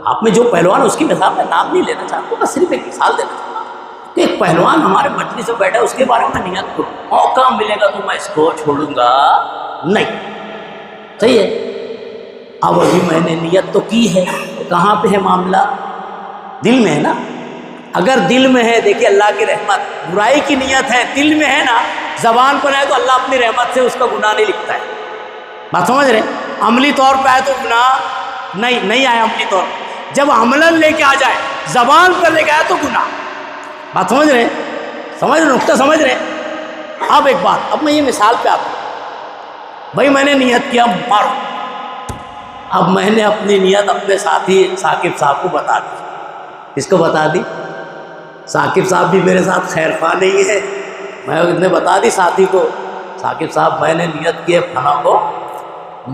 آپ میں جو پہلوان اس کی مثال میں نام نہیں لینا چاہتا، بس صرف ایک مثال دینا چاہتا ہوں تو ایک پہلوان ہمارے مجلس میں بیٹھا، اس کے بارے میں نیت کرو، موقع ملے گا تو میں اس کو چھوڑوں گا نہیں. صحیح ہے. اب ابھی میں نے نیت تو کی ہے، کہاں پہ ہے معاملہ؟ دل میں ہے نا. اگر دل میں ہے، دیکھیے اللہ کی رحمت، برائی کی نیت ہے دل میں ہے نا، زبان پر ہے تو اللہ اپنی رحمت سے اس کا گناہ نہیں لکھتا ہے. بات سمجھ رہے؟ عملی طور پہ آئے تو گناہ نہیں آئے عملی طور پہ. جب عملاً لے کے آ جائے، زبان پر لے کے آئے تو گناہ. بات سمجھ رہے؟ نقطہ سمجھ رہے؟ اب ایک بات، اب میں یہ مثال پہ آتا ہوں. بھائی میں نے نیت کیا مارو. اب میں نے اپنی نیت اپنے ساتھی ثاقب صاحب کو بتا دی. کس کو بتا دی؟ ثاقب صاحب بھی میرے ساتھ خیر خواہ نہیں ہے. میں نے بتا دی ساتھی کو، ثاقب صاحب میں نے نیت کی ہے فلاں کو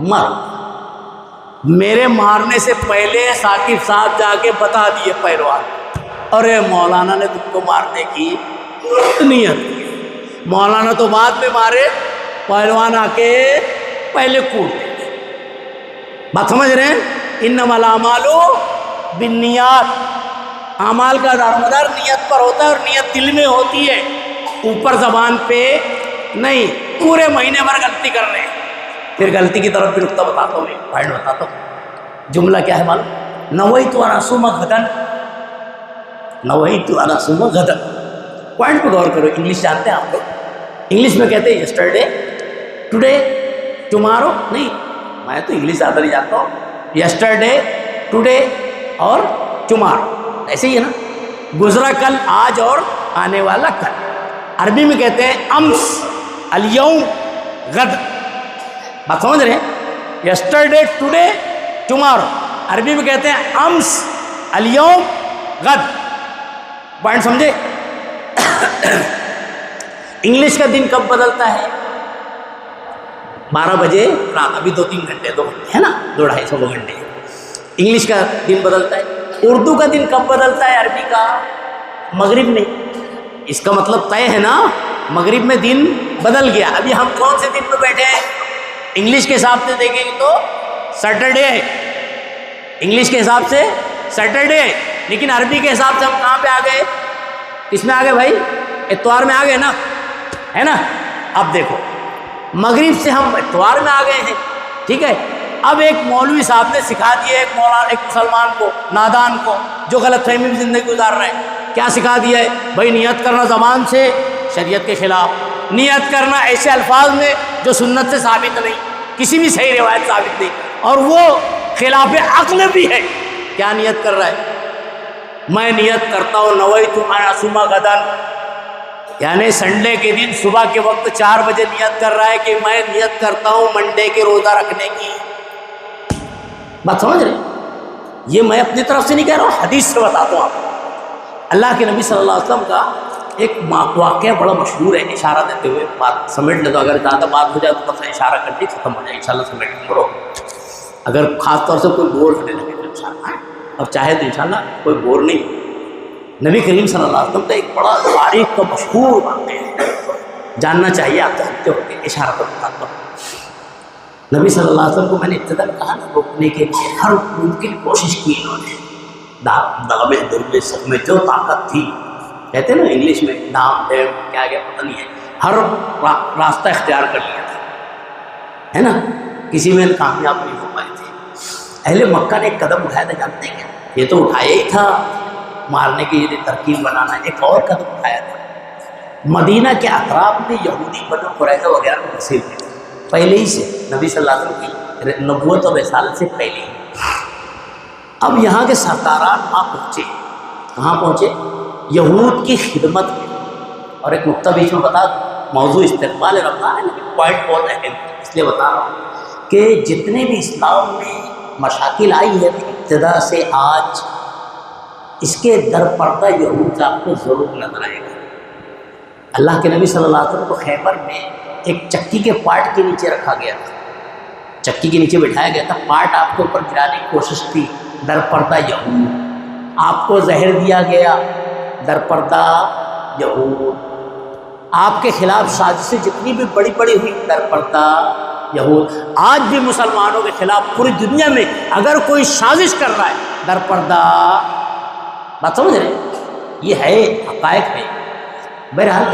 مارو. میرے مارنے سے پہلے ثاقب صاحب جا کے بتا دیے پہلوان، ارے مولانا نے تم کو مارنے کی نیت کی. مولانا تو بعد میں مارے، پہلوان آ کے پہلے کوٹ دے. بات سمجھ رہے ہیں؟ انما الاعمال بالنیات. اعمال کا دار مدار نیت پر ہوتا ہے، اور نیت دل میں ہوتی ہے، اوپر زبان پہ نہیں. پورے مہینے بھر غلطی کر رہے ہیں، پھر غلطی کی طرف بھی نقطہ بتاتا ہوں، پوائنٹ بتاتا ہوں. جملہ کیا ہے معلوم؟ نویت ان اصوم غدا، نویت ان اصوم غدا. پوائنٹ پہ غور کرو. انگلش جانتے ہیں آپ لوگ؟ انگلش میں کہتے ہیں یسٹرڈے، ٹوڈے، ٹمارو. نہیں، میں تو انگلش زیادہ نہیں جانتا ہوں. یسٹرڈے، ٹوڈے اور ٹمارو، ایسے ہی ہے نا. گزرا کل، آج اور آنے والا کل. عربی میں کہتے ہیں امس، الیوم، غد. بات سمجھ رہے ہیں؟ Yesterday, today, tomorrow. عربی میں کہتے ہیں امس، الیوم، غد. پوائنٹ سمجھے؟ انگلش کا دن کب بدلتا ہے؟ 12 بجے رات. ابھی 2-3 گھنٹے، 2 گھنٹے ہے نا، 2-250 گھنٹے انگلش کا دن بدلتا ہے. اردو کا دن کب بدلتا ہے؟ عربی کا مغرب میں. اس کا مطلب طے ہے نا، مغرب میں دن بدل گیا. ابھی ہم کون سے دن پہ بیٹھے ہیں؟ انگلش کے حساب سے دیکھیں گے تو سیٹرڈے ہے. انگلش کے حساب سے سیٹرڈے ہے، لیکن عربی کے حساب سے ہم کہاں پہ آ گئے؟ کس میں آ گئے بھائی؟ اتوار میں آ گئے نا، ہے نا. اب دیکھو، مغرب سے ہم اتوار میں آ گئے ہیں. ٹھیک ہے. اب ایک مولوی صاحب نے سکھا دیا ایک مسلمان کو، نادان کو، جو غلط فہمی میں زندگی گزار رہے ہیں. کیا سکھا دیا ہے؟ بھائی نیت کرنا زبان سے شریعت کے خلاف، نیت کرنا ایسے الفاظ میں جو سنت سے ثابت نہیں، کسی بھی صحیح روایت ثابت نہیں، اور وہ خلاف عقل بھی ہے. کیا نیت کر رہا ہے؟ میں نیت کرتا ہوں نویت ان اصوم غدا، یعنی سنڈے کے دن صبح کے وقت 4 بجے نیت کر رہا ہے کہ میں نیت کرتا ہوں منڈے کے روزہ رکھنے کی. بات سمجھ رہے؟ یہ میں اپنی طرف سے نہیں کہہ رہا ہوں، حدیث سے بتاتا ہوں آپ کو. اللہ کے نبی صلی اللہ علیہ وسلم کا ایک واقعہ بڑا مشہور ہے. اشارہ دیتے ہوئے بات سمیٹ لے دو، اگر زیادہ بات ہو جائے تو بس اشارہ کر کے ختم ہو جائے انشاءاللہ. سمیٹ کرو، اگر خاص طور سے کوئی بور ہونے لگے تو انشاءاللہ، اور چاہے تو انشاءاللہ کوئی بور نہیں. نبی کریم صلی اللہ علیہ وسلم کا ایک بڑا تاریخ کا مشہور واقعہ ہے، جاننا چاہیے. آپ جانتے ہوتے ہیں، اشارہ پر بتاتا ہوں. نبی صلی اللہ علیہ وسلم کو میں نے ابتدا کہا نا، روکنے کے لیے ہر ممکن کوشش کی انہوں نے. دعوے دل میں سب میں جو طاقت تھی، کہتے ہیں نا انگلش میں نام ہے کیا پتہ نہیں ہے، ہر راستہ اختیار کر لیا تھا، ہے نا. کسی میں کامیاب نہیں ہو پائے تھے. اہل مکہ نے ایک قدم اٹھایا تھا، جانتے ہیں کیا؟ یہ تو اٹھایا ہی تھا مارنے کی، یہ ترکیب بنانا. ایک اور قدم اٹھایا تھا. مدینہ کے اطراف میں یہودی بنو قریظہ وغیرہ میں بسے ہوئے تھے پہلے ہی سے، نبی صلی اللہ علیہ وسلم کی نبوت اور رسالت سے پہلے ہی. اب یہاں کے سرداران وہاں پہنچے. کہاں پہنچے؟ یہود کی خدمت میں. اور ایک نقطہ بیچ میں بتا دوں، موضوع استقبال رمضان ہے لیکن پوائنٹ بہت اہم ہے، اس لیے بتا رہا ہوں کہ جتنے بھی اسلام میں مشاکل آئی ہے ابتدا سے آج، اس کے در پردہ یہود آپ کو ضرور نظر آئے گا. اللہ کے نبی صلی اللہ علیہ وسلم کو خیبر میں ایک چکی کے پارٹ کے نیچے رکھا گیا تھا، چکی کے نیچے بٹھایا گیا تھا. پارٹ آپ کے اوپر گرانے کی کوشش کی، در پردہ یہود. آپ کو زہر دیا گیا، در پردہ یہود. آپ کے خلاف سازشیں جتنی بھی بڑی بڑی ہوئی، در پردہ یہود. آج بھی مسلمانوں کے خلاف پوری دنیا میں اگر کوئی سازش کر رہا ہے، در پردہ. بات سمجھ رہے ہیں؟ یہ ہے، حقائق ہے. بہرحال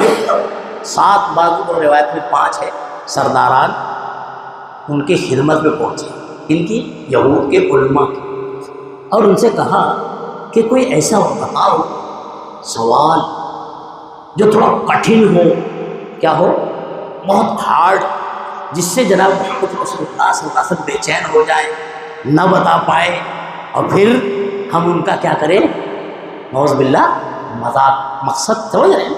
7 بعض اور روایت میں 5 ہے سرداران ان کی خدمت میں پہنچے، ان کی یہود کے علماء کی، اور ان سے کہا کہ کوئی ایسا بتاؤ سوال جو تھوڑا کٹھن ہو، کیا ہو، بہت ہارڈ، جس سے جناب محمد رسول اللہ صلی اللہ علیہ وسلم بے چین ہو جائے، نہ بتا پائے، اور پھر ہم ان کا کیا کریں، نعوذ باللہ مذاق، مقصد سمجھ رہے ہیں،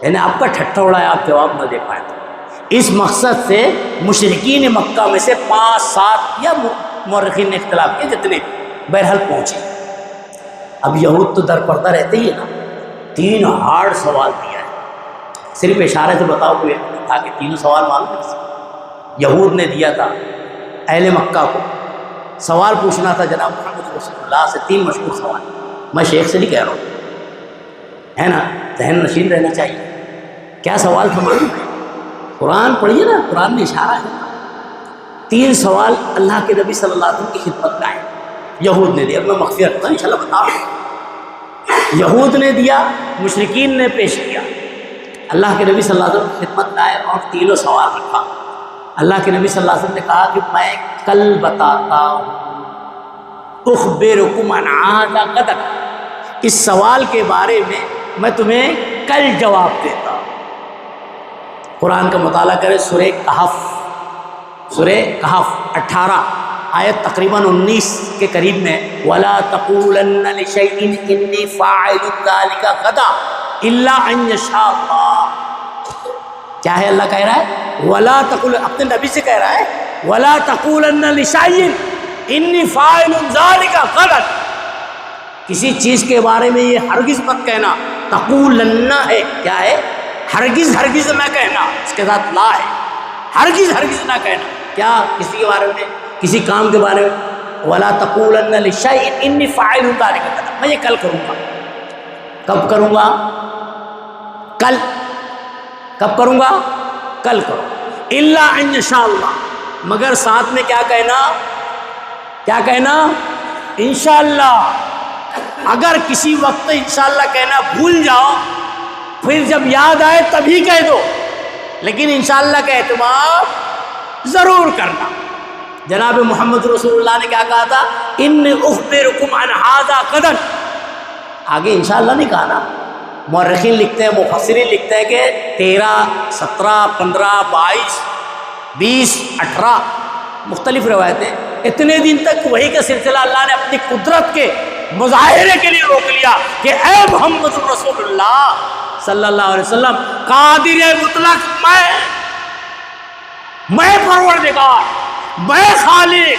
یعنی آپ کا ٹھٹھا اڑایا آپ جواب نہ دے پائے، تو اس مقصد سے مشرکین مکہ میں سے 5-7 یا مورخین نے اختلاف کیے جتنے بہرحال پہنچے۔ اب یہود تو در پردہ رہتے ہی ہے نا، 3 ہارڈ سوال دیا ہے، صرف اشارے سے بتاؤ کوئی تھا کہ 3 سوال معلوم ہے؟ یہود نے دیا تھا اہل مکہ کو، سوال پوچھنا تھا جناب محمد رسول اللہ سے، 3 مشہور سوال، میں شیخ سے نہیں کہہ رہا ہوں، ہے نا، ذہن نشین رہنا چاہیے۔ کیا سوال تھا معلوم ہے؟ قرآن پڑھیے نا، قرآن میں اشارہ ہے، 3 سوال اللہ کے نبی صلی اللہ علیہ وسلم کی خدمت میں آئے، یہود نے دیا، میں مخفی رکھتا ہوں انشاءاللہ بتا رہا ہوں۔ یہود نے دیا، مشرکین نے پیش کیا، اللہ کے نبی صلی اللہ علیہ وسلم کی خدمت میں آئے اور 3 سوال رکھا۔ اللہ کے نبی صلی اللہ علیہ وسلم نے کہا کہ میں کل بتاتا ہوں، اخبرکم عن ھذا غدا، اس سوال کے بارے میں تمہیں کل جواب دیتا ہوں۔ قرآن کا مطالعہ کرے، سورہ کہف 18 آیت تقریباً 19 کے قریب میں، وَلَا تَقُولَنَّ لِشَيْءٍ إِنِّي فَاعِلٌ ذَلِكَ غَدًا إِلَّا أَن يَشَاءَ اللَّهُ۔ کیا ہے اللہ کہہ رہا ہے؟ وَلَا تَقُولَ، اپنے نبی سے کہہ رہا ہے، وَلَا تَقُولَنَّ لِشَيْءٍ إِنِّي فَاعِلٌ ذَلِكَ غَدًا، کسی چیز کے بارے میں یہ ہرگز مت کہنا، تقولن ہے، کیا ہے؟ ہرگز ہرگز نہ کہنا، اس کے ساتھ لا ہے، ہرگز ہرگز نہ کہنا، کیا؟ کسی کے بارے میں، کسی کام کے بارے میں، وَلَا تَقُولَنَّ لِشَيْءٍ إِنِّي فَاعِلٌ ذَلِكَ غَدًا، میں یہ کل کروں گا۔ کب کروں گا؟ کل۔ کب کروں گا؟ کل کروں، إِلَّا أَن يَشَاءَ اللَّهُ، مگر ساتھ میں کیا کہنا؟ کیا کہنا؟ انشاءاللہ۔ اگر کسی وقت انشاءاللہ کہنا بھول جاؤ، پھر جب یاد آئے تبھی کہہ دو، لیکن انشاءاللہ کا اہتمام ضرور کرنا۔ جناب محمد رسول اللہ نے کیا کہا تھا؟ ان اخبرکم عن ھذا غدا، آگے انشاءاللہ نہیں کہا نا۔ مورخین لکھتے ہیں، مفسرین لکھتے ہیں کہ 13، 17، 15، 22، 20، 18 مختلف روایتیں، اتنے دن تک وحی کا سلسلہ اللہ نے اپنی قدرت کے مظاہرے کے لیے روک لیا کہ اے محمد رسول اللہ صلی اللہ علیہ وسلم، قادر مطلق میں پروردگار، میں خالق،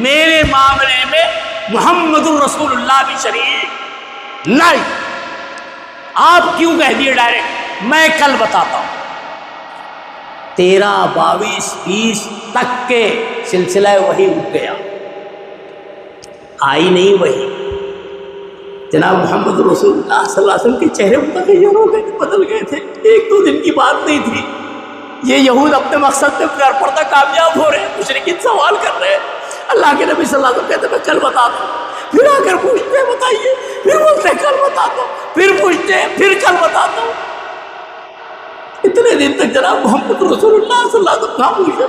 میرے معاملے میں محمد الرسول اللہ بھی شریک نہیں۔ آپ کیوں کہہ دیے ڈائریکٹ؟ میں کل بتاتا ہوں۔ 13، 22، 20 تک کے سلسلہ وحی رک گیا، آئی نہیں وحی۔ جناب محمد رسول اللہ صلی اللہ علیہ وسلم کے چہرے متغیر ہو گئے، بدل گئے تھے، 1-2 دن کی بات نہیں تھی۔ یہ یہود اپنے مقصد میں در پردہ کامیاب ہو رہے ہیں، مشرکین سوال کر رہے ہیں، اللہ کے نبی صلی اللہ علیہ وسلم کہتے ہیں میں کل بتاتا ہوں، پھر آ کر پوچھتے ہیں بتائیے، پھر بولتے ہیں کل بتاتا ہوں، پھر پوچھتے ہیں، پھر کل بتاتا ہوں۔ اتنے دن تک جناب محمد رسول اللہ صلی اللہ علیہ وسلم خاموش ہے،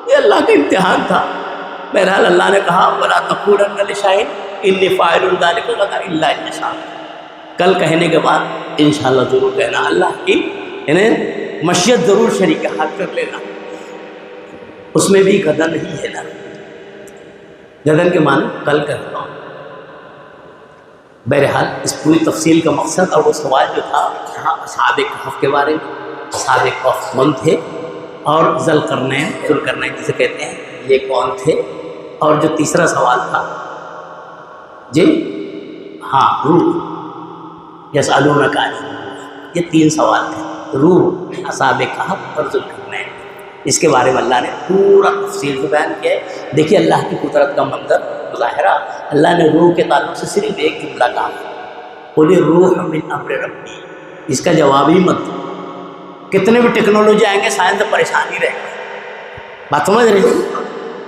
یہ اللہ کا امتحان تھا۔ بہرحال اللہ نے کہا وَلَا تَقُولَنَّ لِشَيْءٍ إِنِّي فَاعِلٌ ذَلِكَ غَدًا إِلَّا أَن يَشَاءَ اللَّهُ، کل کہنے کے بعد انشاءاللہ ضرور کہنا، اللہ کی انہیں مشیت ضرور شریک حال کر لینا، اس میں بھی غدن نہیں ہے نا، غدن کے معنی کل کرتا ہوں۔ بہرحال اس پوری تفصیل کا مقصد اور وہ سوال جو تھا اصحاب کہف کے بارے میں، اصحاب کہف کون تھے، اور ذوالقرنین جسے کہتے ہیں یہ کون تھے، اور جو تیسرا سوال تھا جی ہاں روح، یسألونک عن الروح، یہ 3 سوال تھے، روح، اصحاب کہف اور ذوالقرنین، اس کے بارے میں اللہ نے پورا تفصیل سے بیان کیا ہے۔ دیکھیے اللہ کی قدرت کا منظر مظاہرہ، اللہ نے روح کے تعلق سے صرف ایک جملہ کہا، قل الروح من امر ربی، اس کا جواب ہی مت دو۔ کتنے بھی ٹیکنالوجی آئیں گے سائنس سے پریشان ہی رہے گا، بات سمجھ رہے ہیں؟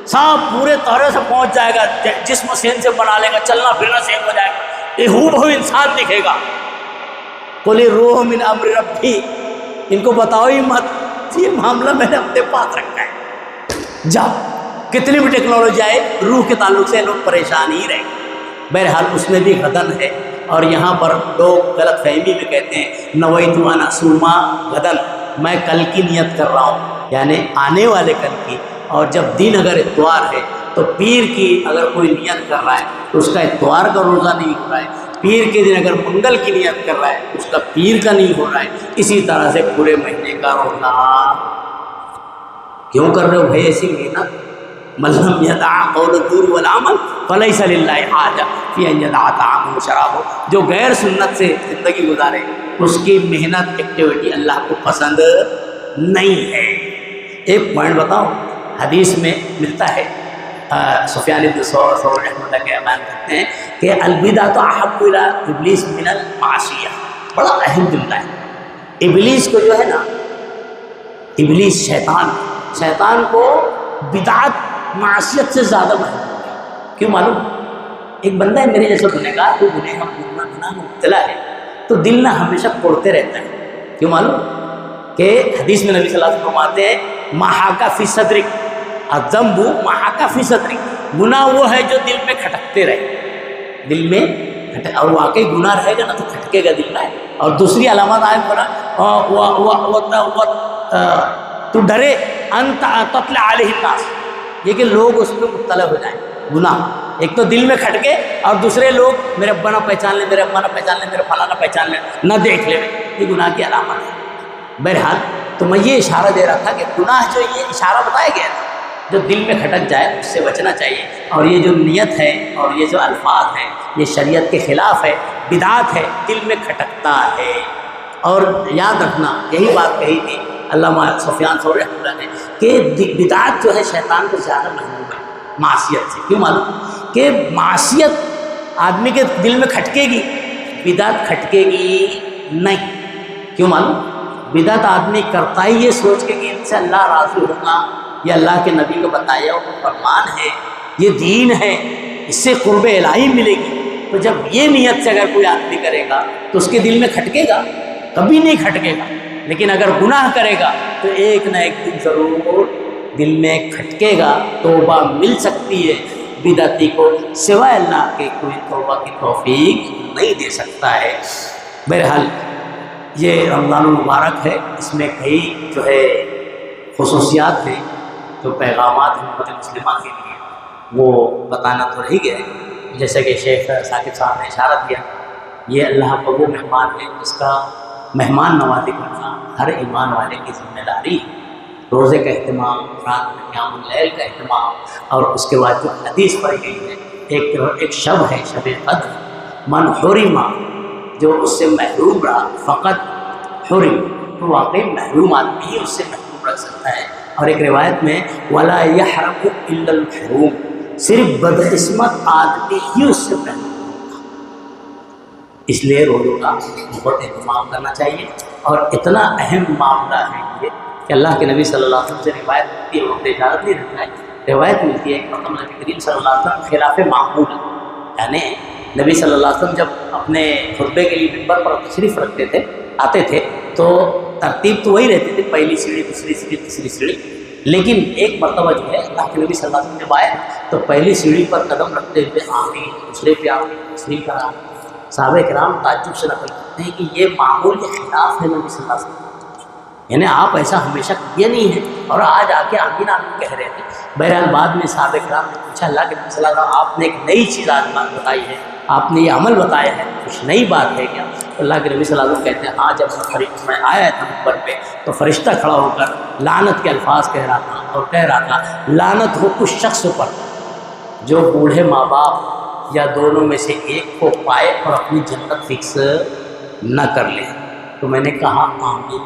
سب پورے طرح سے پہنچ جائے گا، جسم سین سے بنا لے گا، چلنا پھرنا سیم ہو جائے گا، یہ ہو بہو انسان دکھے گا، قل الروح من امر ربی، ان کو بتاؤ ہی مت، یہ معاملہ میں نے اپنے پاس رکھا ہے۔ جب کتنی بھی ٹیکنالوجی آئے، روح کے تعلق سے لوگ پریشان ہی رہیں۔ بہرحال اس میں بھی غدن ہے، اور یہاں پر لوگ غلط فہمی میں کہتے ہیں نویت ان اصوم غدن، میں کل کی نیت کر رہا ہوں، یعنی آنے والے کل کی۔ اور جب دن اگر اتوار ہے تو پیر کی اگر کوئی نیت کر رہا ہے تو اس کا اتوار کا روزہ نہیں ہو رہا ہے، پیر کے دن اگر منگل کی نیت کر رہا ہے اس کا پیر کا نہیں ہو رہا ہے۔ اسی طرح سے پورے مہینے کا روزہ کیوں کر رہے ہو بھائی ایسی محنت؟ من لم یدع قول الزور والعمل فلیس للہ حاجہ فی ان یدع طعامہ وشرابہ، جو غیر سنت سے زندگی گزارے اس کی محنت ایکٹیویٹی اللہ کو پسند نہیں ہے۔ ایک پوائنٹ بتاؤ، حدیث میں ملتا ہے، سفیان بن ثور رحمۃ اللہ کے بیان کرتے ہیں کہ البدعۃ احب الی ابلیس من المعصیہ، بڑا اہم جملہ ہے۔ ابلیس کو جو ہے نا، ابلیس شیطان کو بدعت معصیت سے زیادہ محبوب ہے۔ کیوں معلوم؟ ایک بندہ ہے میرے جیسا گنہگار، تو گناہ میں مبتلا ہے، تو دل نہ ہمیشہ کوڑتے رہتا ہے۔ کیوں معلوم؟ کہ حدیث میں نبی صلی اللہ علیہ وسلم فرماتے ہیں ما حاک فی صدرک الذنب ما حاک فی صدرک، گناہ وہ ہے جو دل میں کھٹکتے رہے، دل میں اور واقعی گناہ رہے گا نا تو کھٹکے گا دل میں۔ اور دوسری علامات آئے تو ڈرے انت تطلع علیہ الناس، یہ کہ لوگ اس پہ مطلع ہو جائیں۔ گناہ ایک تو دل میں کھٹکے، اور دوسرے لوگ میرے ابا نہ پہچان لیں، میرے اما نہ پہچان لیں، میرے فلاں نہ پہچان لیں، نہ دیکھ لیں، یہ گناہ کی علامت ہے۔ بہرحال تو میں یہ اشارہ دے رہا تھا کہ گناہ جو یہ اشارہ بتایا گیا ہے جو دل میں کھٹک جائے اس سے بچنا چاہیے، اور یہ جو نیت ہے اور یہ جو الفاظ ہیں یہ شریعت کے خلاف ہے، بدعت ہے، دل میں کھٹکتا ہے۔ اور یاد رکھنا یہی بات کہی تھی علامہ سفیان ثوری رحمۃ اللہ نے کہ بدعت جو ہے شیطان کو زیادہ محبوب ہے معصیت سے۔ کیوں معلوم؟ کہ معصیت آدمی کے دل میں کھٹکے گی، بدعت کھٹکے گی نہیں۔ کیوں معلوم؟ بدعت آدمی کرتا ہی یہ سوچ کے کہ ان سے اللہ راضی ہوگا، یہ اللہ کے نبی کو بتایا ہوا فرمان ہے، یہ دین ہے، اس سے قرب الہی ملے گی۔ تو جب یہ نیت سے اگر کوئی آدمی کرے گا تو اس کے دل میں کھٹکے گا؟ کبھی نہیں کھٹکے گا۔ لیکن اگر گناہ کرے گا تو ایک نہ ایک دن ضرور دل میں کھٹکے گا، توبہ مل سکتی ہے۔ بدعتی کو سوائے اللہ کے کوئی توبہ کی توفیق نہیں دے سکتا ہے۔ بہرحال یہ رمضان المبارک ہے، اس میں کئی جو ہے خصوصیات ہیں، جو پیغامات ہیں امت مسلمہ کے لیے وہ بتانا تو رہ گیا ہے۔ جیسے کہ شیخ ثاقب صاحب نے اشارہ کیا، یہ اللہ کا وہ مہمان ہے جس کا مہمان نوازی کرنا ہر ایمان والے کی ذمہ داری ہے۔ روزے کا اہتمام، رات میں قیام اللیل کا اہتمام، اور اس کے بعد جو حدیث پڑھی گئی ہے، ایک شب ہے شب قدر، من حرم، جو اس سے محروم رہا، فقط حرم، تو واقعی محروم آدمی ہی اس سے محروم رکھ سکتا ہے۔ اور ایک روایت میں ولا یحرم الا المحروم، صرف بدقسمت آدمی ہی اس سے محروم ہوگا۔ اس لیے روزوں کا بہت اہتمام کرنا چاہیے، اور اتنا اہم معاملہ ہے یہ کہ اللہ کے نبی صلی اللہ علیہ وسلم سے روایت ملتی ہے، وقت اجازت نہیں رکھنا ہے، روایت ملتی ہے کہ نبی کریم صلی اللہ علیہ وسلم خلاف معمول، یعنی نبی صلی اللہ علیہ وسلم جب اپنے خطبے کے لیے منبر پر تشریف رکھتے تھے، آتے تھے، تو ترتیب تو وہی رہتی تھی، پہلی سیڑھی، دوسری سیڑھی، تیسری سیڑھی، لیکن ایک مرتبہ جو ہے اللہ کے نبی صلی اللہ علیہ وسلم جب آئے تو پہلی سیڑھی پر قدم رکھتے ہوئے آمین، دوسرے پہ آمین، تیسری پر آمین۔ صحابہ کرام تعجب سے نقل کرتے ہیں کہ یہ معمول کے خلاف ہے نبی صلی اللہ علیہ وسلم، یعنی آپ ایسا ہمیشہ کیے نہیں ہے، اور آج آ کے آمین آمین کہہ رہے تھے۔ بہرحال بعد میں صحابہ کرام نے پوچھا اللہ کے نبی صلی اللہ علیہ وسلم آپ نے ایک نئی چیز آج بات بتائی ہے، آپ نے یہ عمل بتایا ہے، کچھ نئی بات ہے کیا؟ تو اللہ کے نبی صلی اللہ علیہ وسلم کہتے ہیں ہاں، جب میں آیا تھا منبر پہ تو فرشتہ کھڑا ہو کر لعنت کے الفاظ کہہ رہا تھا، اور کہہ رہا تھا لعنت ہو اس شخص پر جو بوڑھے ماں باپ یا دونوں میں سے ایک کو پائے اور اپنی جنت فکس نہ کر لے۔ تو میں نے کہا آمین۔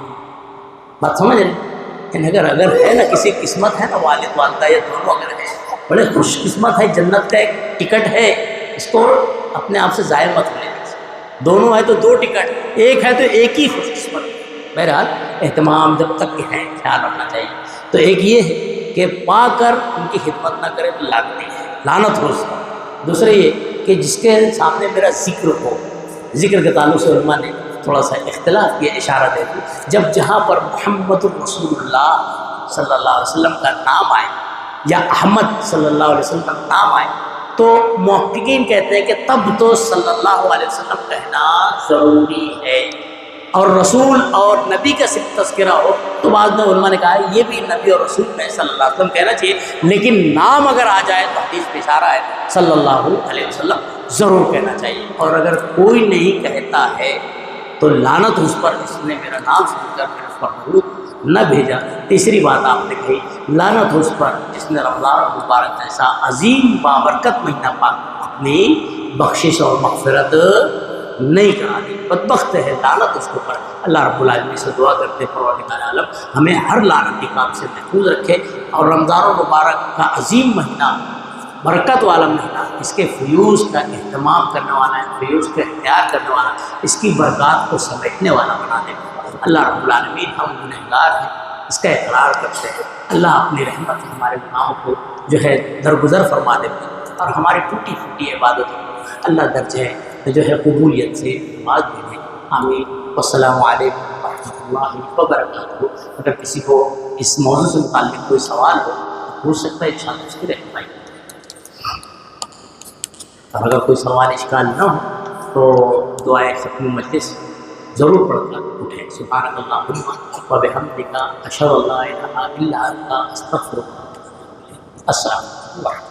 بات سمجھ رہے ہیں؟ اگر ہے نا کسی قسمت ہے نا، والد والدہ یا دونوں اگر ہے، بڑے خوش قسمت ہے، جنت کا ایک ٹکٹ ہے، اس کو اپنے آپ سے ضائع مت لیں۔ دونوں ہے تو دو ٹکٹ، ایک ہے تو ایک ہی خوش قسمت۔ بہرحال اہتمام جب تک کہ ہے خیال رکھنا چاہیے۔ تو ایک یہ ہے کہ پا کر ان کی خدمت نہ کرے تو لعنت ہو اس کا۔ دوسرے یہ کہ جس کے سامنے میرا ذکر ہو، ذکر کے تعلق سے علماء نے تھوڑا سا اختلاف کی اشارہ دے دوں، جب جہاں پر محمد الرسول اللہ صلی اللہ علیہ وسلم کا نام آئے یا احمد صلی اللہ علیہ وسلم کا نام آئے تو محققین کہتے ہیں کہ تب تو صلی اللہ علیہ وسلم کہنا ضروری ہے، اور رسول اور نبی کا صرف تذکرہ ہو تو بعض میں علماء نے کہا ہے یہ بھی نبی اور رسول میں صلی اللہ علیہ وسلم کہنا چاہیے، لیکن نام اگر آ جائے تو حدیث میں اشارہ ہے صلی اللہ علیہ وسلم ضرور کہنا چاہیے، اور اگر کوئی نہیں کہتا ہے تو لعنت اس پر جس نے میرا نام سن کر میرے پر درود نہ بھیجا۔ تیسری بات آپ نے کہی لعنت اس پر جس نے رمضان المبارک ایسا عظیم بابرکت مہینہ پاک اپنی بخشش اور مغفرت نہیں کرا دی، بدبخت ہے، لعنت اس کے اوپر۔ اللہ رب العالمین سے دعا کرتے ہیں پروردگار عالم ہمیں ہر لعنتی کام سے محفوظ رکھے، اور رمضان المبارک کا عظیم مہینہ، برکت والا مہینہ، اس کے فیوز کا اہتمام کرنے والا ہے، فیوز کا اختیار کرنے والا، اس کی برکات کو سمیٹنے والا بنا دے۔ اللہ رب العالمین ہم گنہگار ہیں، اس کا اقرار کرتے ہیں، اللہ اپنی رحمت ہمارے گناہوں کو جو ہے درگزر فرما دے، اور ہماری ٹوٹی پھوٹی عبادتوں کو اللہ درجہ جو ہے قبولیت سے نواز دے۔ آمین۔ والسلام علیکم ورحمۃ اللہ وبرکاتہ۔ اگر کسی کو اس موضوع سے متعلق کوئی سوال ہو تو پوچھ سکتا ہے، انشاءاللہ اس کی رہنمائی، اور اگر کوئی سوال اشکال نہ ہو تو دعائے ختم مجلس ضرور پڑھ کر اٹھیں۔ سبحانک اللہم و بحمدک، اشہد ان لا الہ الا انت، استغفرک۔ السلام علیکم۔